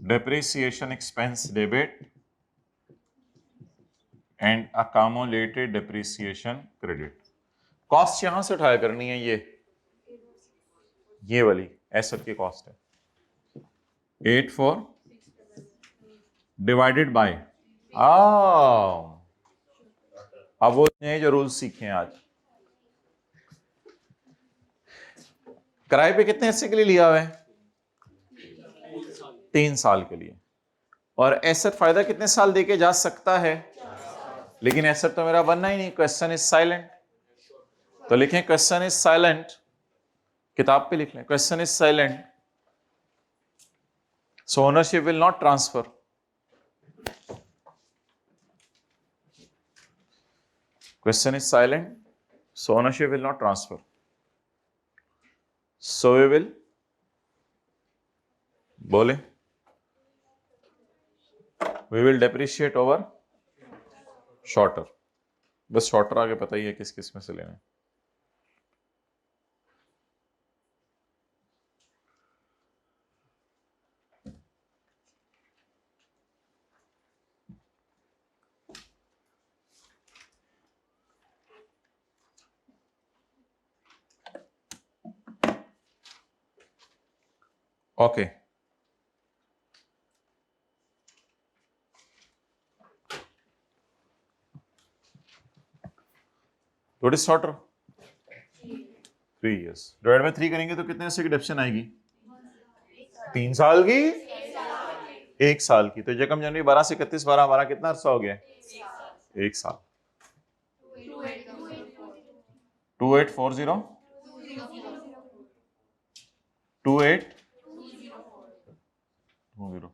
Depreciation expense debit and accumulated depreciation credit. Cost यहां से उठाया करनी है, ये वाली एसेट की कॉस्ट है 84 डिवाइडेड बाय अब वो नए जो रूल्स सीखे हैं आज। किराए पे कितने हिस्से के लिए लिया हुआ है? 3 साल के लिए। और एसेट फायदा कितने साल देके जा सकता है? लेकिन एसेट तो मेरा बनना ही नहीं, क्वेश्चन इज साइलेंट। तो लिखें क्वेश्चन इज साइलेंट, किताब पे लिख लें question is silent, so ownership will not transfer. Question is silent, so ownership will not transfer. So we will बोले we will depreciate over shorter। बस shorter आगे पता ही है किस किस में से लेना है। Okay what is shorter? 3 years divide by 3 करेंगे तो कितने से की डिडक्शन आएगी? 3 साल की, 1 साल की। तो जकम जनवरी 12 से 31 12 12 कितना अरसा हो गया? 1 साल। 2840 28 204।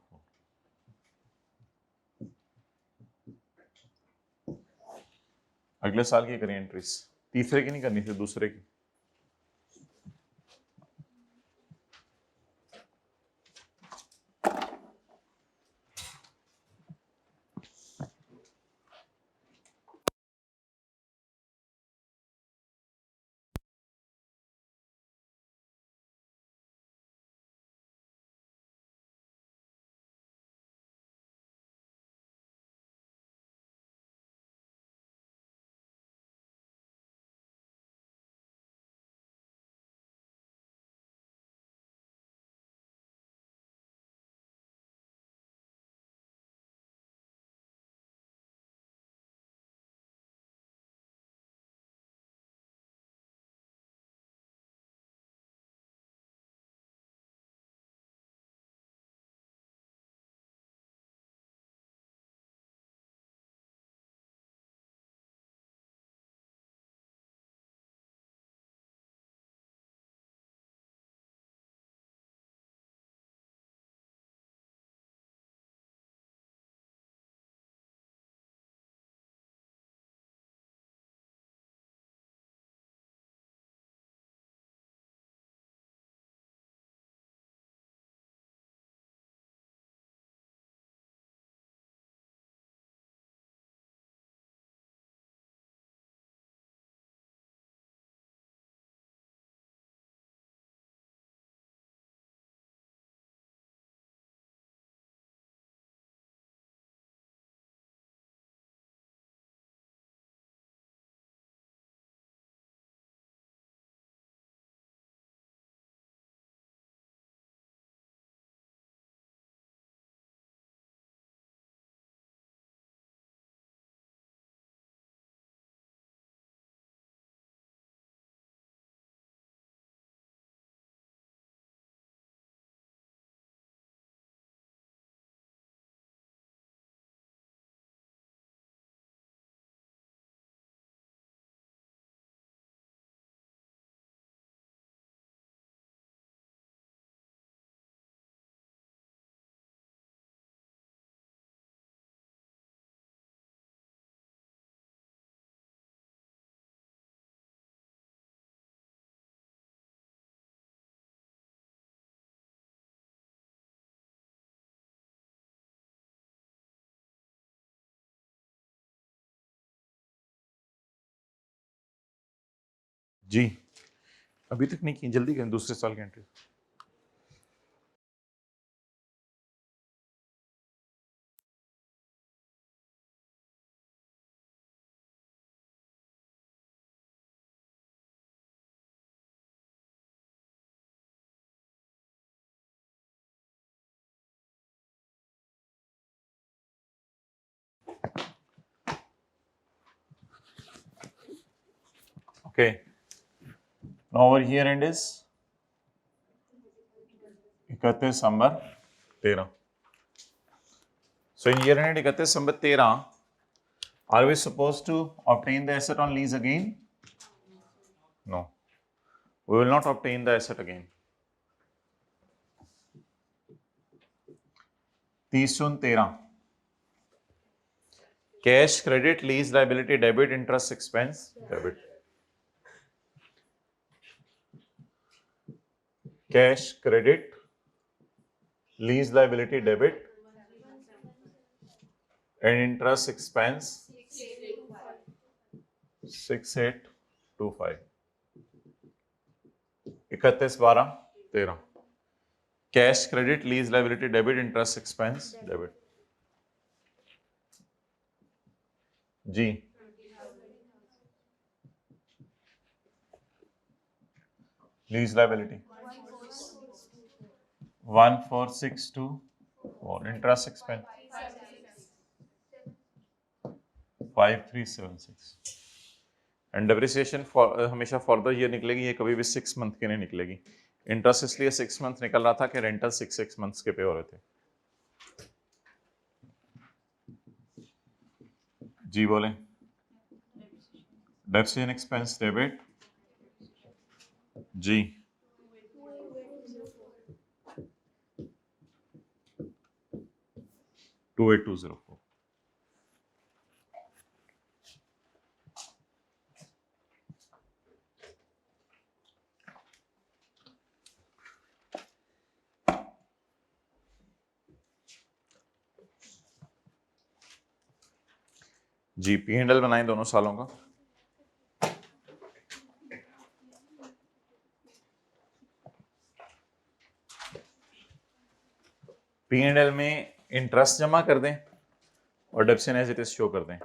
अगले साल की करिए एंट्रीज, तीसरे की नहीं करनी थी, दूसरे की। जी अभी तक नहीं की, जल्दी करें दूसरे साल की entry. Okay, now over here and is 31 December 13। So in year end 31 December 13, are we supposed to obtain the asset on lease again? No, we will not obtain the asset again. 30/13 cash credit, lease liability debit, interest expense debit, cash credit, lease liability debit and interest expense 6825। 31/12/13 cash credit, lease liability debit, interest expense debit। जी lease liability 1462 interest expense 5376 and depreciation हमेशा for the year निकलेगी, ये कभी भी 6 month के नहीं निकलेगी। Interest इसलिए 6 मंथ निकल रहा था कि रेंटल 6 मंथ्स के पे हो रहे थे। जी बोले, डेप्रिसिएशन एक्सपेंस डेबिट जी 28204। जी पी एंड एल बनाएं दोनों सालों का। पी एंड एल में इंटरेस्ट जमा कर दें और depreciation as it is show कर दें।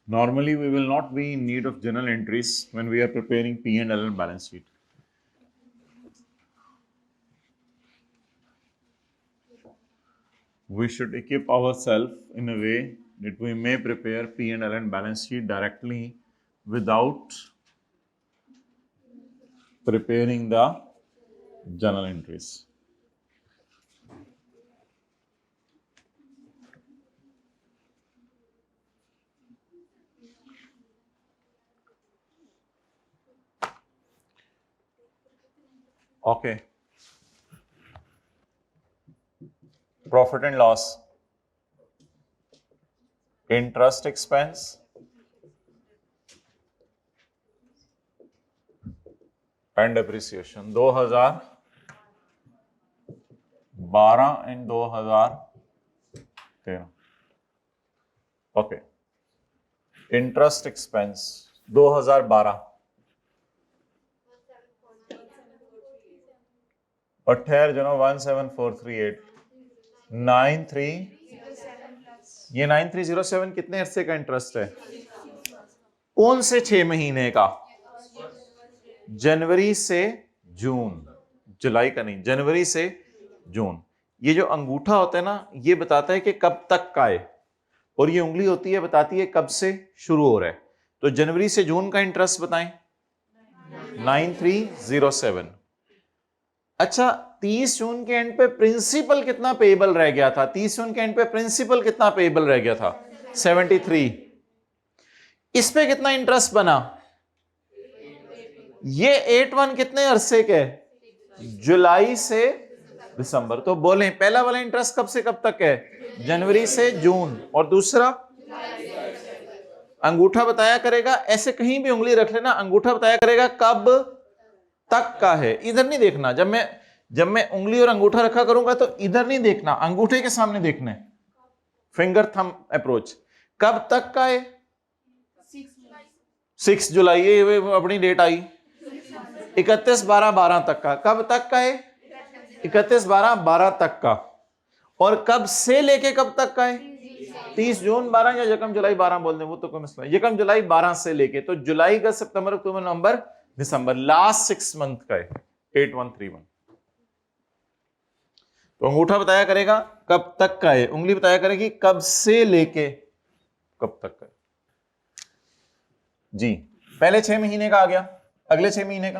Normally, we will not be in need of journal entries when we are preparing P and L and balance sheet. We should equip ourselves in a way that we may prepare P and L and balance sheet directly without preparing the journal entries. Okay. Profit and loss, interest expense, and depreciation 2012 and 2013. Okay. Interest expense 2012 और ठहर जनो 17438 93 ये 9307 कितने अरसे का interest है? कौन से 6 महीने का? जनवरी से जून, जुलाई का नहीं, जनवरी से जून। ये जो अंगूठा होता है ना, ये बताता है कि कब तक का है, और ये उंगली होती है बताती है कब से शुरू हो रहा है। तो जनवरी से जून का इंटरेस्ट बताएं। 9307। अच्छा, 30 जून के एंड पे प्रिंसिपल कितना पेएबल रह गया था? 30 जून के एंड पे प्रिंसिपल कितना पेएबल रह गया था? 73। इस पे कितना इंटरेस्ट बना? ये 81 कितने अरसे के? जुलाई से दिसंबर। तो बोलें पहला वाला इंटरेस्ट कब से कब तक है? जनवरी से जून। और दूसरा अंगूठा बताया करेगा, ऐसे कहीं भी उंगली रख लेना, अंगूठा बताया करेगा कब तक का है। इधर नहीं देखना, जब मैं उंगली और अंगूठा रखा करूंगा तो इधर नहीं देखना, अंगूठे के सामने देखना है, फिंगर थंब अप्रोच। कब तक का है? 6 जुलाई, ये अपनी डेट आई। 31/12/12 तक का। कब तक का है? 31/12/12 तक का। और कब से लेके कब तक का है? 30 जून 12 या यकम जुलाई 12 बोल दें, वो तो कोई मसला नहीं। यकम जुलाई 12 से लेके, तो जुलाई अगस्त सितंबर अक्टूबर नवंबर दिसंबर, लास्ट 6 मंथ का है 8131। तो अंगूठा बताया करेगा कब तक का है, उंगली बताया करेगी कब से लेके कब तक का है। जी पहले 6 महीने का आ गया, अगले 6 महीने का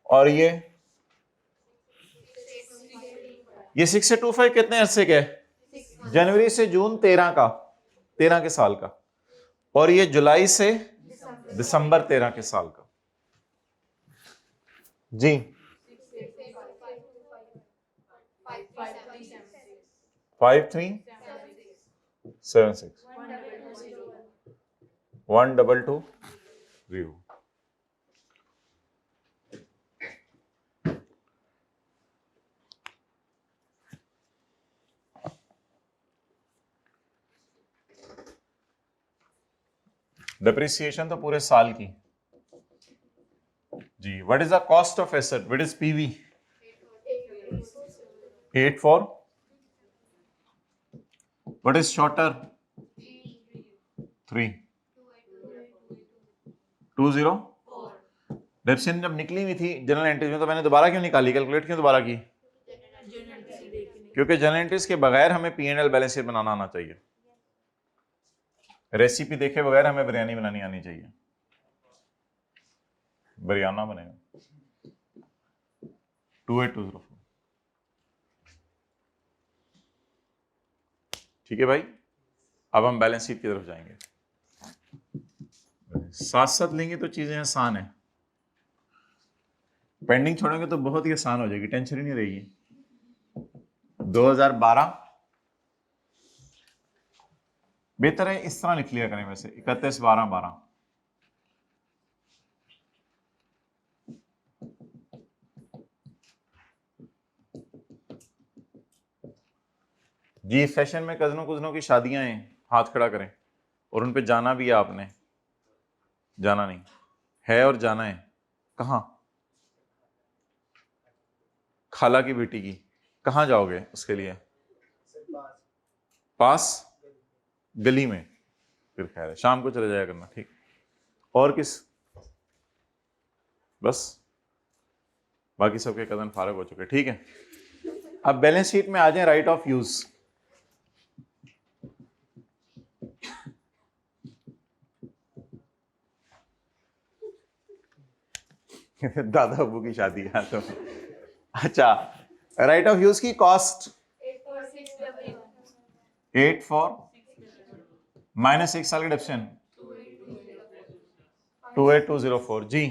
और ये 6 से 25 कितने अरसे के? जनवरी से जून 13 का, 13 के साल का। और ये जुलाई से दिसंबर 13 के साल का। जी 5376 122 व्यू। डिप्रिसिएशन तो पूरे साल की जी। What is the cost of asset, what is PV? 8 4। What is shorter? 3 2 0। Depreciation जब निकली हुई थी जनरल एंट्रीज में तो मैंने दोबारा क्यों निकाली, कैलकुलेट क्यों दोबारा की? क्योंकि जनरल एंट्रीज के बगैर हमें P&L बैलेंस शीट बनाना आना चाहिए। रेसिपी देखे बगैर हमें बिरयानी बनानी आनी चाहिए, बिरयाना बनेगा। 28204। ठीक है भाई, अब हम बैलेंस शीट की तरफ जाएंगे। साथ साथ लेंगे तो चीजें आसान है, पेंडिंग छोड़ेंगे तो बहुत ही आसान हो जाएगी, टेंशन ही नहीं रहेगी। 2012 बेहतर है इस तरह लिख लिया करें वैसे, 31/12/12। जी इस सेशन में कजनों कुजनों की शादियां हैं, हाथ खड़ा करें। और उन पे जाना भी है आपने, जाना नहीं है और जाना है। कहाँ? खाला की बेटी की। कहाँ जाओगे उसके लिए? पास गली में, फिर खैर है, शाम को चले जाया करना। ठीक, और किस? बस बाकी सबके कदम फारग हो चुके। ठीक है, अब बैलेंस शीट में आ जाए। राइट ऑफ यूज, दादा अबू की शादी है तो अच्छा, राइट ऑफ यूज की कॉस्ट 8 4 माइनस 1 साल का डिप्शन 28204 जी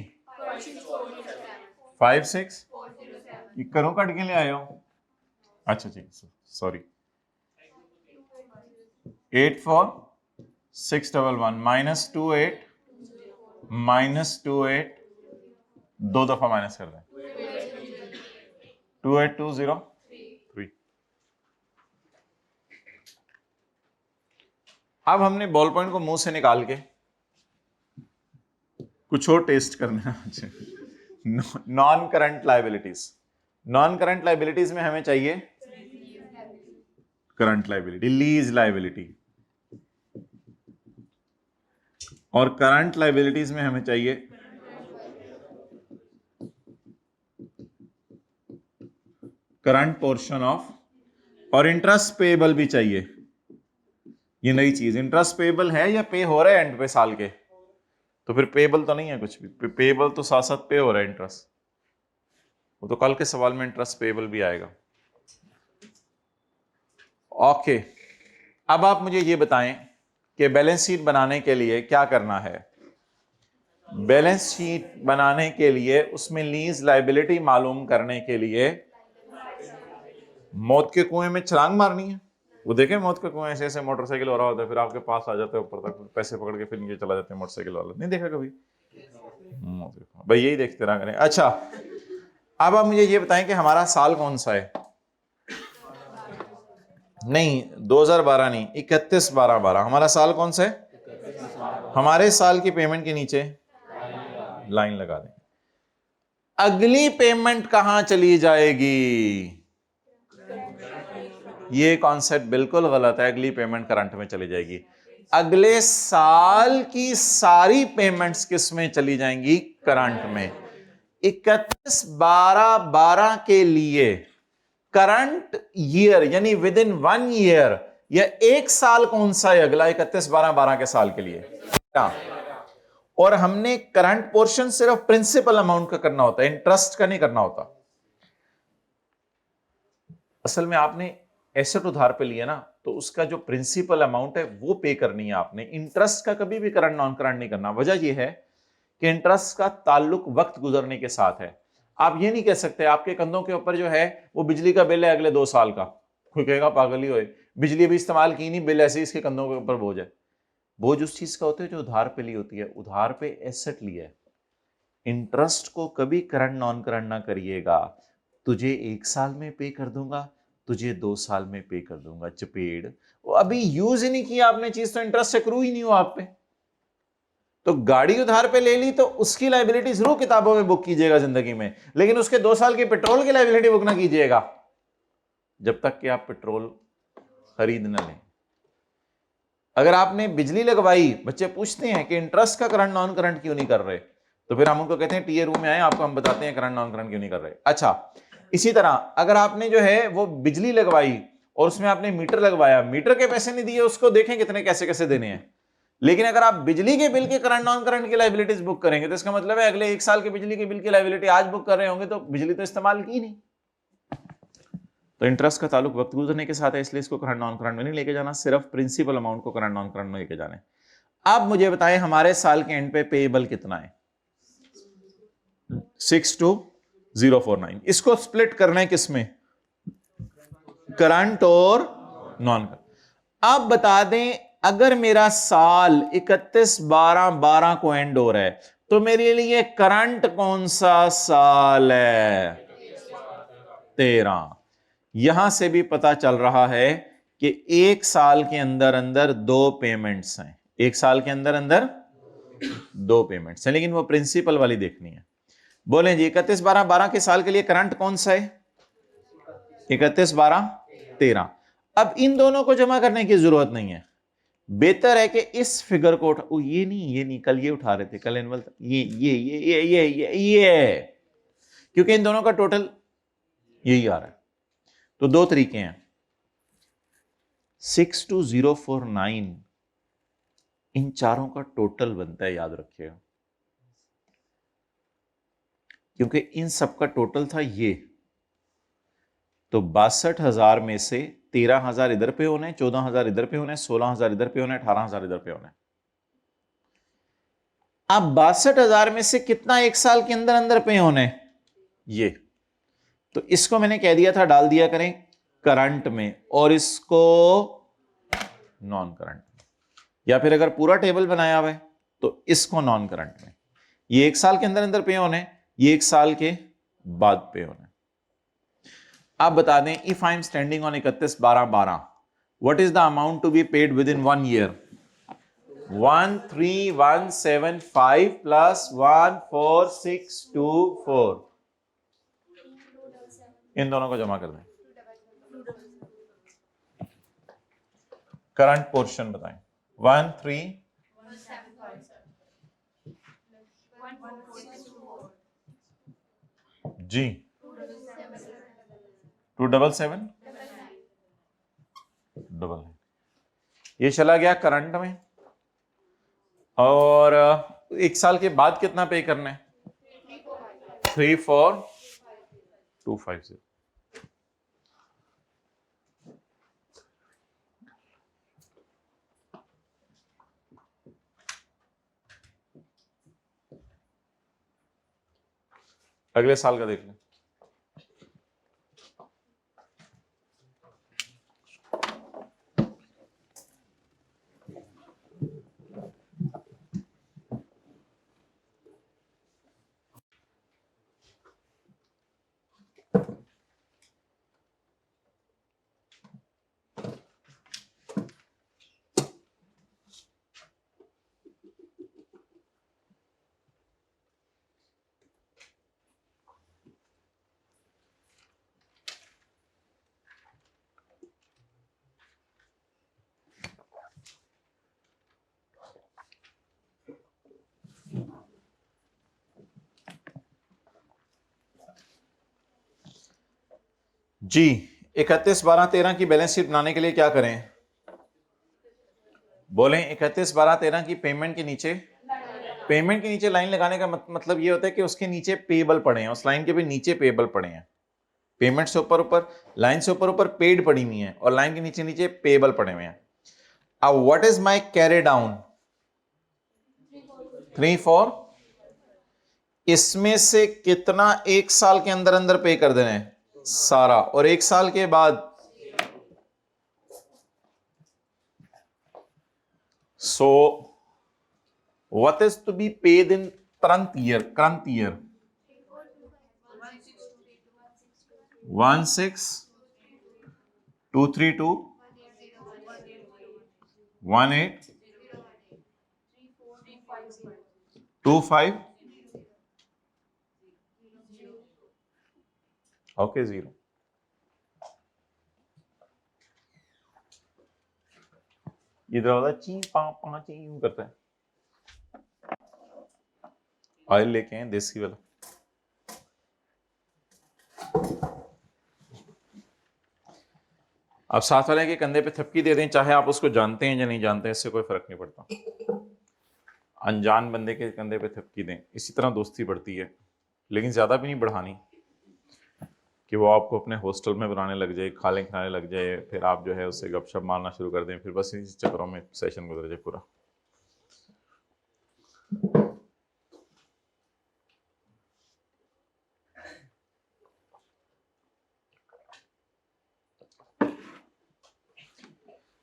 5 6 ये करूं कट के ले आए हो? अच्छा जी सॉरी, 8 4 6 1 1 माइनस 28 दो दफा माइनस कर दें 28203। अब हमने बॉल पॉइंट को मुंह से निकाल के कुछ और टेस्ट करना है। Non current liabilities, non current liabilities में हमें चाहिए करंट लाइबिलिटी, लीज लाइबिलिटी, और करंट लाइबिलिटीज में हमें चाहिए करंट पोर्शन ऑफ, और इंटरेस्ट पेएबल भी चाहिए। ये नई चीज, इंटरेस्ट पेएबल है या पे हो रहा है एंड पे साल के, तो फिर पेएबल तो नहीं है कुछ भी, पेएबल तो साथ साथ पे हो रहा है इंटरेस्ट, वो तो कल के सवाल में इंटरेस्ट पेएबल भी आएगा। ओके, अब आप मुझे ये बताएं कि बैलेंस शीट बनाने के लिए क्या करना है। बैलेंस शीट बनाने के लिए उसमें लीज लाइबिलिटी मालूम करने के लिए मौत के कुएं में छलांग मारनी है। वो देखें मौत के कुएं ऐसे ऐसे मोटरसाइकिल हो रहा होता है, फिर आपके पास आ जाते हैं ऊपर तक, पैसे पकड़ के फिर नीचे चला जाते हैं मोटरसाइकिल वाले, नहीं देखा कभी? भाई यही देखते रहा करें। अच्छा, अब आप मुझे ये बताएं कि हमारा साल कौन सा है? नहीं 2012 नहीं, 31/12/12 हमारा साल कौन सा है? हमारे साल की पेमेंट के नीचे लाइन लगा दें। अगली पेमेंट कहां चली जाएगी? ये कॉन्सेप्ट बिल्कुल गलत है, अगली पेमेंट करंट में चली जाएगी। अगले साल की सारी पेमेंट्स किस में चली जाएंगी? करंट में। 31/12/12 के लिए करंट ईयर यानी विद इन 1 ईयर या एक साल कौन सा है अगला 31/12/12 के साल के लिए? और हमने करंट पोर्शन सिर्फ प्रिंसिपल अमाउंट का करना होता है, इंटरेस्ट का नहीं करना होता। असल में आपने एसेट उधार पे लिया ना, तो उसका जो प्रिंसिपल अमाउंट है वो पे करनी है आपने। इंटरेस्ट का कभी भी करंट नॉन करंट नहीं करना। वजह यह है कि इंटरेस्ट का ताल्लुक वक्त गुजरने के साथ है। आप ये नहीं कह सकते आपके कंधों के ऊपर जो है वो बिजली का बिल है अगले 2 साल का, कोई कहेगा पागल ही होए, बिजली भी इस्तेमाल की नहीं, बिल ऐसे ही इसके कंधों के ऊपर बोझ है। बोझ उस चीज का होता है जो उधार पे ली होती है, उधार पे एसेट लिया है। इंटरेस्ट को कभी करंट नॉन करंट ना करिएगा। तुझे 1 साल में पे कर दूंगा, तुझे 2 साल में पे कर दूंगा, चपेड़। वो अभी यूज ही नहीं किया आपने चीज, तो इंटरेस्ट एक्रू ही नहीं हुआ आप पे। तो गाड़ी उधार पे ले ली तो उसकी लाइबिलिटी जरूर किताबों में बुक कीजिएगा जिंदगी में, लेकिन उसके 2 साल की पेट्रोल की लाइबिलिटी बुक ना कीजिएगा जब तक कि आप पेट्रोल खरीद न लें। अगर आपने बिजली लगवाई, बच्चे पूछते हैं कि इंटरेस्ट का करंट नॉन करंट क्यों नहीं कर रहे, तो फिर हम उनको कहते हैं टीए रूम में आए, आपको हम बताते हैं करंट नॉन करंट क्यों नहीं कर रहे। अच्छा, इसी तरह अगर आपने जो है वो बिजली लगवाई और उसमें आपने मीटर लगवाया, मीटर के पैसे नहीं दिए, उसको देखें कितने कैसे कैसे देने हैं। लेकिन अगर आप बिजली के बिल के करंट नॉन करंट की लाइबिलिटीज बुक करेंगे तो इसका मतलब है अगले 1 साल के बिजली के बिल की लाइबिलिटी आज बुक कर रहे होंगे तो बिजली तो इस्तेमाल की नहीं। तो इंटरेस्ट का ताल्लुक वक्त गुजरने के साथ है, इसलिए इसको करंट नॉन करंट में नहीं लेके जाना, सिर्फ प्रिंसिपल अमाउंट को करंट नॉन करंट में लेके जाना है। अब मुझे बताएं हमारे साल के एंड पे पेएबल कितना है? 62049। इसको स्प्लिट करना है किसमें? करंट और नॉन करंट। अब बता दें अगर मेरा साल 31/12/12 को एंड हो रहा है तो मेरे लिए करंट कौन सा साल है? 13। यहां से भी पता चल रहा है कि 1 साल के अंदर अंदर 2 पेमेंट्स हैं। 1 साल के अंदर अंदर 2 पेमेंट्स हैं, लेकिन वो प्रिंसिपल वाली देखनी है। बोलें जी 31/12/12 के साल के लिए करंट कौन सा है? 31/12/13। अब इन दोनों को जमा करने की जरूरत नहीं है, बेहतर है कि इस फिगर को उठा, ये नहीं कल ये उठा रहे थे, कल एनुअल ये क्योंकि इन दोनों का टोटल यही आ रहा है। तो 2 तरीके हैं। 62049 इन चारों का टोटल बनता है, याद रखिएगा, क्योंकि इन सब का टोटल था ये। तो 62,000 में से 13,000 इधर पे होने, 14,000 इधर पे होने, 16,000 इधर पे होने, 18,000 इधर पे होने। अब 62,000 में से कितना 1 साल के अंदर अंदर पे होने? ये। तो इसको मैंने कह दिया था डाल दिया करें करंट में और इसको नॉन करंट में, या फिर अगर पूरा टेबल बनाया हुआ है तो इसको नॉन करंट में। ये 1 साल के अंदर अंदर पे होने, ये 1 साल के बाद पे होने। आप बता दें if I am standing on 31/12/12 what is the amount to be paid within 1 year? 13,175 plus 14624। इन दोनों को जमा कर दें। करंट पोर्शन बताएं। 13 जी 277 ये चला गया करंट में। और 1 साल के बाद कितना पे करना है? 34250। अगले साल का देख लें। जी 31/12/13 की बैलेंस शीट बनाने के लिए क्या करें? बोलें 31/12/13 की पेमेंट के नीचे लाइन लगाने का मतलब ये होता है कि उसके नीचे पेबल पड़े हैं, उस लाइन के भी नीचे पेबल पड़े हैं। पेमेंट से ऊपर लाइन से ऊपर पेड पड़ी हुई है और लाइन के नीचे नीचे पेबल पड़े हुए हैं। अब what is my carry down? 3,4। इसमें से कितना 1 साल के अंदर अंदर पे कर देना है? सारा। और 1 साल के बाद so what is to be paid in current year 16,232 18 25 okay 0। इधर होता है ची पा पा ची यूं करता है। ऑयल लेके आए देसी वाला। आप साथ वाले के कंधे पे थपकी दे दें, चाहे आप उसको जानते हैं या नहीं जानते हैं, इससे कोई फर्क नहीं पड़ता। अनजान बंदे के कंधे पे थपकी दें, इसी तरह दोस्ती बढ़ती है, लेकिन ज्यादा भी नहीं बढ़ानी कि वो आपको अपने हॉस्टल में बनाने लग जाए, खाने खाने लग जाए, फिर आप जो है उससे गपशप मारना शुरू कर दें, फिर बस इसी चक्करों में सेशन गुजर जाए पूरा।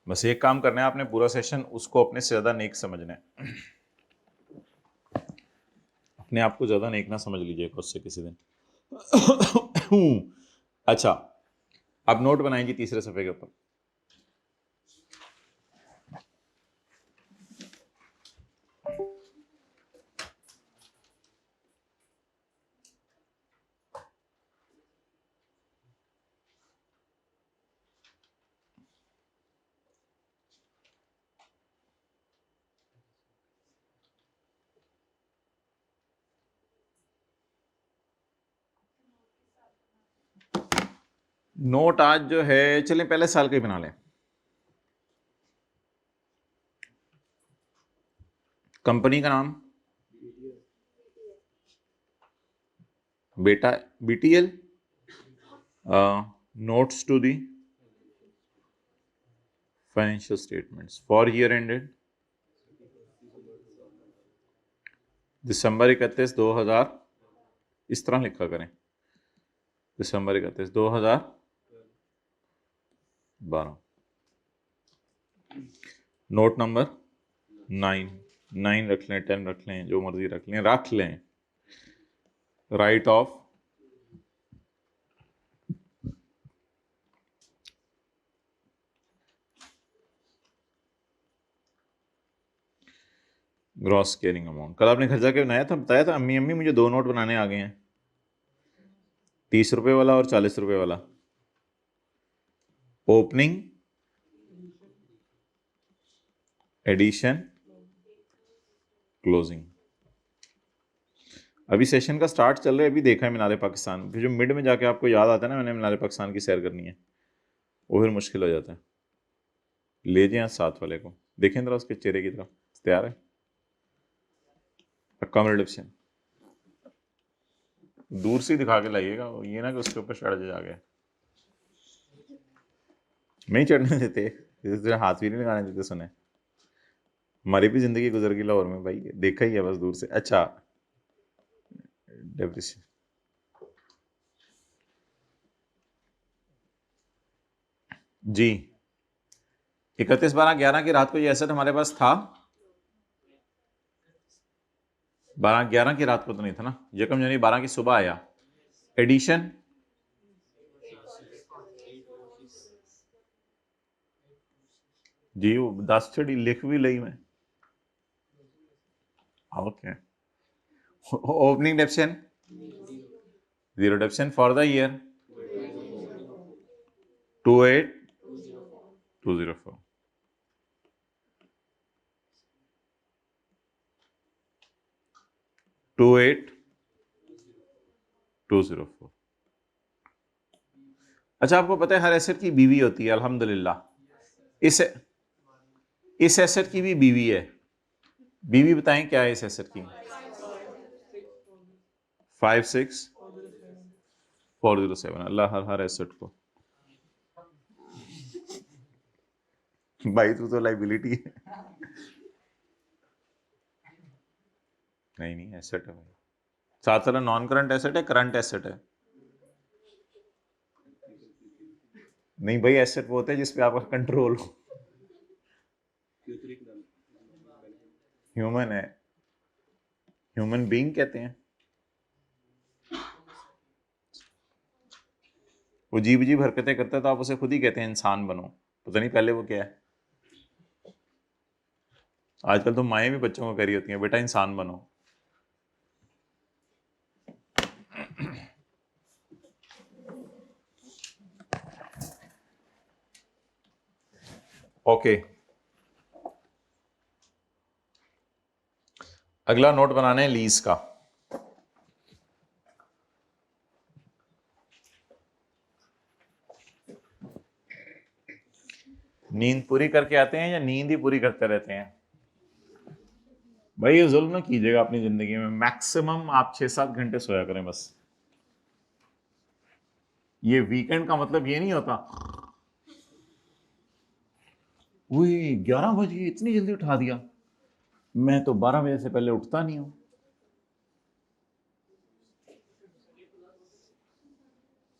बस एक काम करना है आपने, पूरा सेशन उसको अपने से ज्यादा नेक समझना है। अपने आप को ज्यादा नेक ना समझ लीजिएगा उससे किसी दिन। अच्छा, अब नोट बनाएंगे तीसरे सफे के ऊपर। नोट आज जो है, चलें पहले साल का ही बना लें। कंपनी का नाम बेटा BTL, notes to the financial statements for year ended December 31, 2000, इस तरह लिखा करें, दिसंबर 31, 2012। नोट नंबर 9 रख लें, 10 रख लें, जो मर्जी रख लें। Right of gross carrying amount. कल आपने घर जाके बताया था अम्मी मुझे 2 नोट बनाने आ गए हैं, 30 रुपए वाला और 40 रुपए वाला। Opening, addition, closing. अभी सेशन का स्टार्ट चल रहा है, अभी देखा है मीनार पाकिस्तान, फिर जो मिड में जाके आपको याद आता है ना मैंने मीनार पाकिस्तान की सैर करनी है, वो फिर मुश्किल हो जाता है। ले जाए साथ वाले को, देखें जरा उसके चेहरे की तरफ, तैयार है? अकोमोडेशन दूर से दिखा के लाइएगा, ये ना कि उसके ऊपर चढ़ जा गया। नहीं चढ़ने देते, हाथ भी नहीं लगाने देते। सुने, हमारी भी जिंदगी गुजर गई लाहौर में भाई, देखा ही है बस दूर से। अच्छा, डेप्रिसिएशन जी, 31/12/11 की रात को ये एसेट हमारे पास था। 12/11 की रात को तो नहीं था ना, यकम जनवरी 12 की सुबह आया। एडिशन जी, वो 10 छड़ी लिख भी ली मैं। Okay, opening depreciation 0 depreciation for the year 28204। Two eight 204। अच्छा, आपको पता है हर एसेट की बीवी होती है, अल्हम्दुलिल्लाह। इस एसेट की भी बीवी है। बीवी बताएं क्या है इस एसेट की? 56407। अल्लाह हर एसेट को, भाई तू तो लाइबिलिटी है। नहीं एसेट है भाई, साथ साथ नॉन करंट एसेट है, करंट एसेट है। नहीं भाई, एसेट वो होता है जिसपे आपका कंट्रोल हो। ह्यूमन है, ह्यूमन बीइंग कहते हैं। वो जीव हरकतें करता है तो आप उसे खुद ही कहते हैं इंसान बनो। पता नहीं पहले वो क्या है। आजकल तो माएँ भी बच्चों को कह रही होती हैं बेटा इंसान बनो। ओके, अगला नोट बनाना है लीज का। नींद पूरी करके आते हैं या नींद ही पूरी करते रहते हैं? भाई ये जुल्म ना कीजिएगा अपनी जिंदगी में, मैक्सिमम आप 6-7 घंटे सोया करें बस। ये वीकेंड का मतलब ये नहीं होता 11 बज गए इतनी जल्दी उठा दिया, मैं तो 12 बजे से पहले उठता नहीं हूं।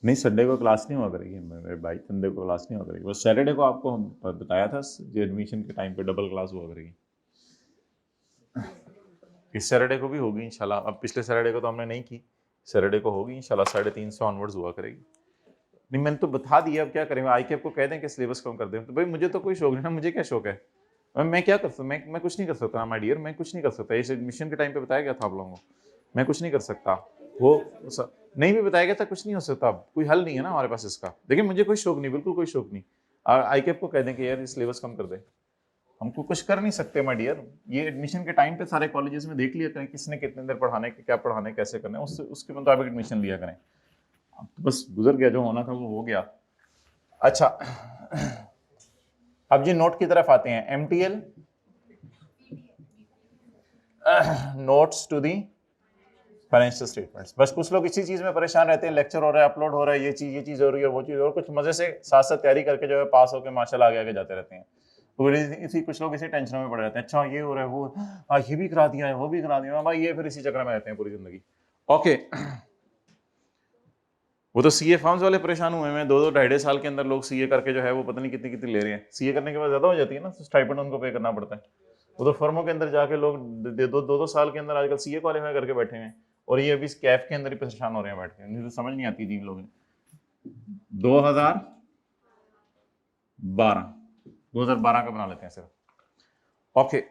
नहीं, संडे को क्लास नहीं हुआ करेगी मेरे भाई, संडे को क्लास नहीं हुआ करेगी, बस सैटरडे को आपको बताया था जो एडमिशन के टाइम पे डबल क्लास हुआ करेगी। इस सैटरडे को भी होगी इंशाल्लाह। अब पिछले सैटरडे को तो हमने नहीं की, सैटरडे को होगी इंशाल्लाह, 350 से ऑनवर्ड्स हुआ करेगी। नहीं मैंने तो बता दिया, अब क्या करेंगे, आई के आपको कह दें कि सिलेबस कम कर दें, तो भाई मुझे तो कोई शौक नहीं ना, मुझे क्या शौक है, मैं क्या कर सकता, मैं कुछ नहीं कर सकता माय डियर, मैं कुछ नहीं कर सकता। इस एडमिशन के टाइम पे बताया गया था आप लोगों को, मैं कुछ नहीं कर सकता। वो नहीं भी बताया गया था, कुछ नहीं हो सकता, अब कोई हल नहीं है ना हमारे पास इसका। देखिए मुझे कोई शौक नहीं, बिल्कुल कोई शौक नहीं। आई के आपको कह दें कि यार सिलेबस कम कर दे, हमको कुछ कर नहीं सकते माय डियर। ये एडमिशन के टाइम पे सारे कॉलेजेस में देख लिया करें किसने कितने देर पढ़ाने के, क्या पढ़ाने, कैसे करने, उसके मुताबिक एडमिशन लिया करें। तो बस गुजर गया, जो होना था वो हो गया। अच्छा, अब जी नोट की तरफ आते हैं। एमटीएल notes to the financial statements. बस कुछ लोग इसी चीज में परेशान रहते हैं, लेक्चर हो रहा है, अपलोड हो रहा है, ये चीज हो रही है, वो चीज, और कुछ मजे से साथ साथ तैयारी करके जो है पास होकर माशाल्लाह आगे आगे जाते रहते हैं। तो इसी कुछ लोग इसी टेंशन में पड़े रहते हैं, अच्छा ये हो रहा है, वो ये भी करा दिया है, वो भी करा दिया भाई, ये फिर इसी चक्कर में रहते हैं पूरी जिंदगी। ओके, वो तो सीए फॉर्म्स वाले परेशान हुए हैं, 2-2 ढाई साल के अंदर लोग सीए करके जो है वो पता नहीं कितनी कितनी ले रहे हैं। सीए करने के बाद ज्यादा हो जाती है ना, स्टाइपेंड उनको पे करना पड़ता है। वो तो फर्मों के अंदर जाके लोग 2-2 साल के अंदर आजकल सीए क्वालिफाई करके बैठे हैं, और ये अभी कैफ के अंदर ही परेशान हो रहे हैं बैठ के। मुझे तो समझ नहीं आती जी लोग। 2012 का बना लेते हैं सिर्फ। ओके,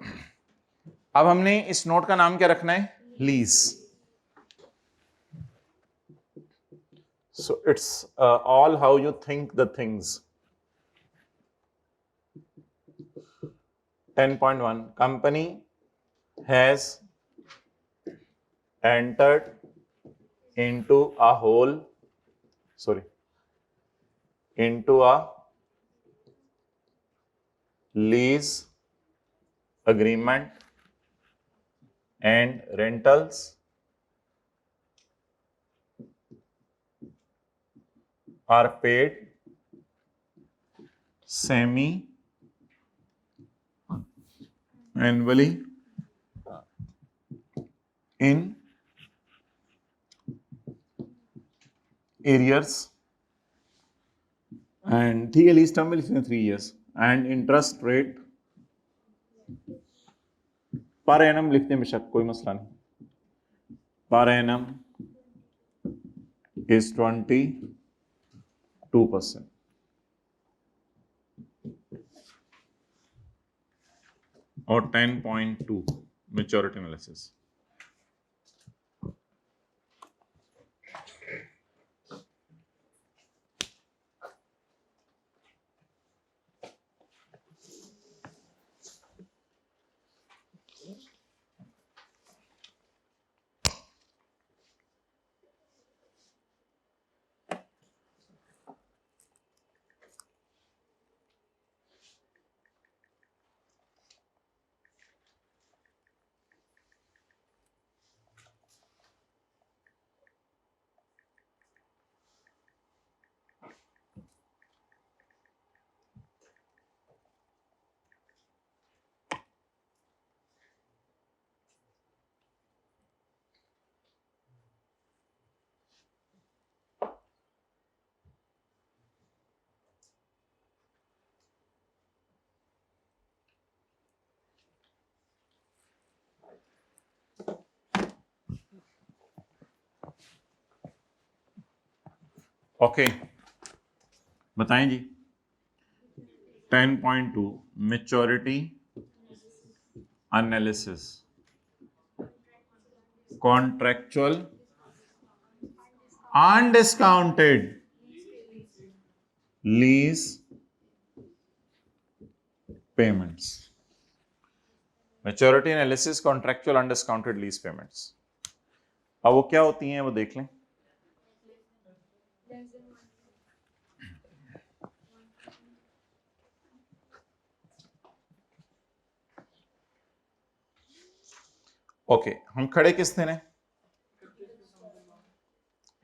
अब हमने इस नोट का नाम क्या रखना है, lease. So it's all how you think the things. 10.1 company has entered into a lease agreement and rentals are paid semi-annually in arrears, and ठीक है, लीज टर्म में लिखते हैं 3 years, and interest rate per annum लिखते हैं, बेशक कोई मसला नहीं, पर एनम is 22%। और 10.2 मैच्योरिटी एनालिसिस। ओके, बताएं जी। 10.2 maturity analysis, contractual undiscounted lease payments, maturity analysis, contractual undiscounted lease payments. अब वो क्या होती हैं वो देख लें। ओके, हम खड़े किस दिन है?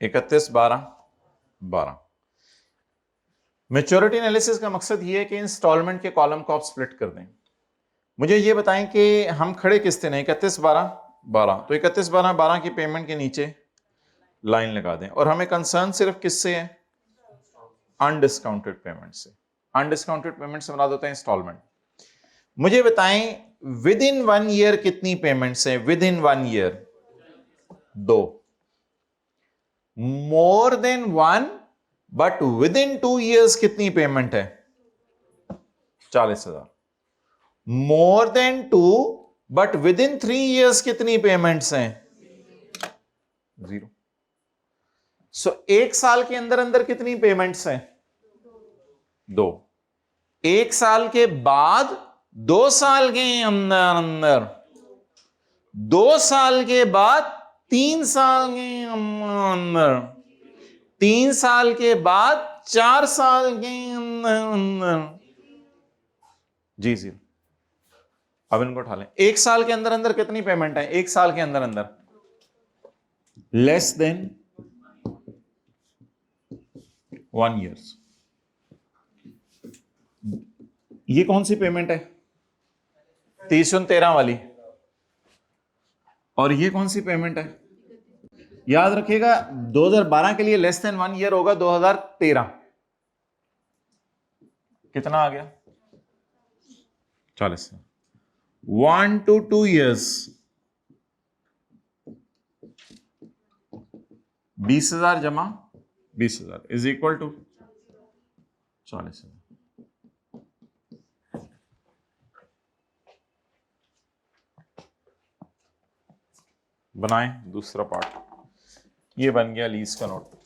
31/12/12। मैच्योरिटी एनालिसिस का मकसद ये है कि इंस्टॉलमेंट के कॉलम को आप स्प्लिट कर दें। मुझे ये बताएं कि हम खड़े किस दिन है? 31/12/12। तो 31/12/12 की पेमेंट के नीचे लाइन लगा दें। और हमें कंसर्न सिर्फ किससे है? अनडिस्काउंटेड पेमेंट से। अनडिस्काउंटेड पेमेंट से मुराद होता है इंस्टॉलमेंट। मुझे बताएं विद इन 1 ईयर कितनी पेमेंट्स हैं? With in 1 year 2। More than 1 but with in 2 years कितनी पेमेंट है? 40,000। More than 2 but with in 3 years कितनी पेमेंट्स हैं? 0। सो 1 साल के अंदर अंदर कितनी पेमेंट्स हैं? 2। 1 साल के बाद 2 साल के अंदर अंदर, 2 साल के बाद 3 साल के अंदर, 3 साल के बाद 4 साल के अंदर। जी जी, अब इनको उठा लें। 1 साल के अंदर अंदर कितनी पेमेंट है? 1 साल के अंदर अंदर लेस देन 1 ईयर्स। ये कौन सी पेमेंट है? 30/13 वाली। और ये कौन सी पेमेंट है? याद रखिएगा 2012 के लिए लेस देन 1 ईयर होगा 2013। कितना आ गया? 40। 1 to 2 years 20,000 जमा 20,000 इज इक्वल टू 40,000। बनाएं दूसरा पार्ट। ये बन गया लीज का नोट।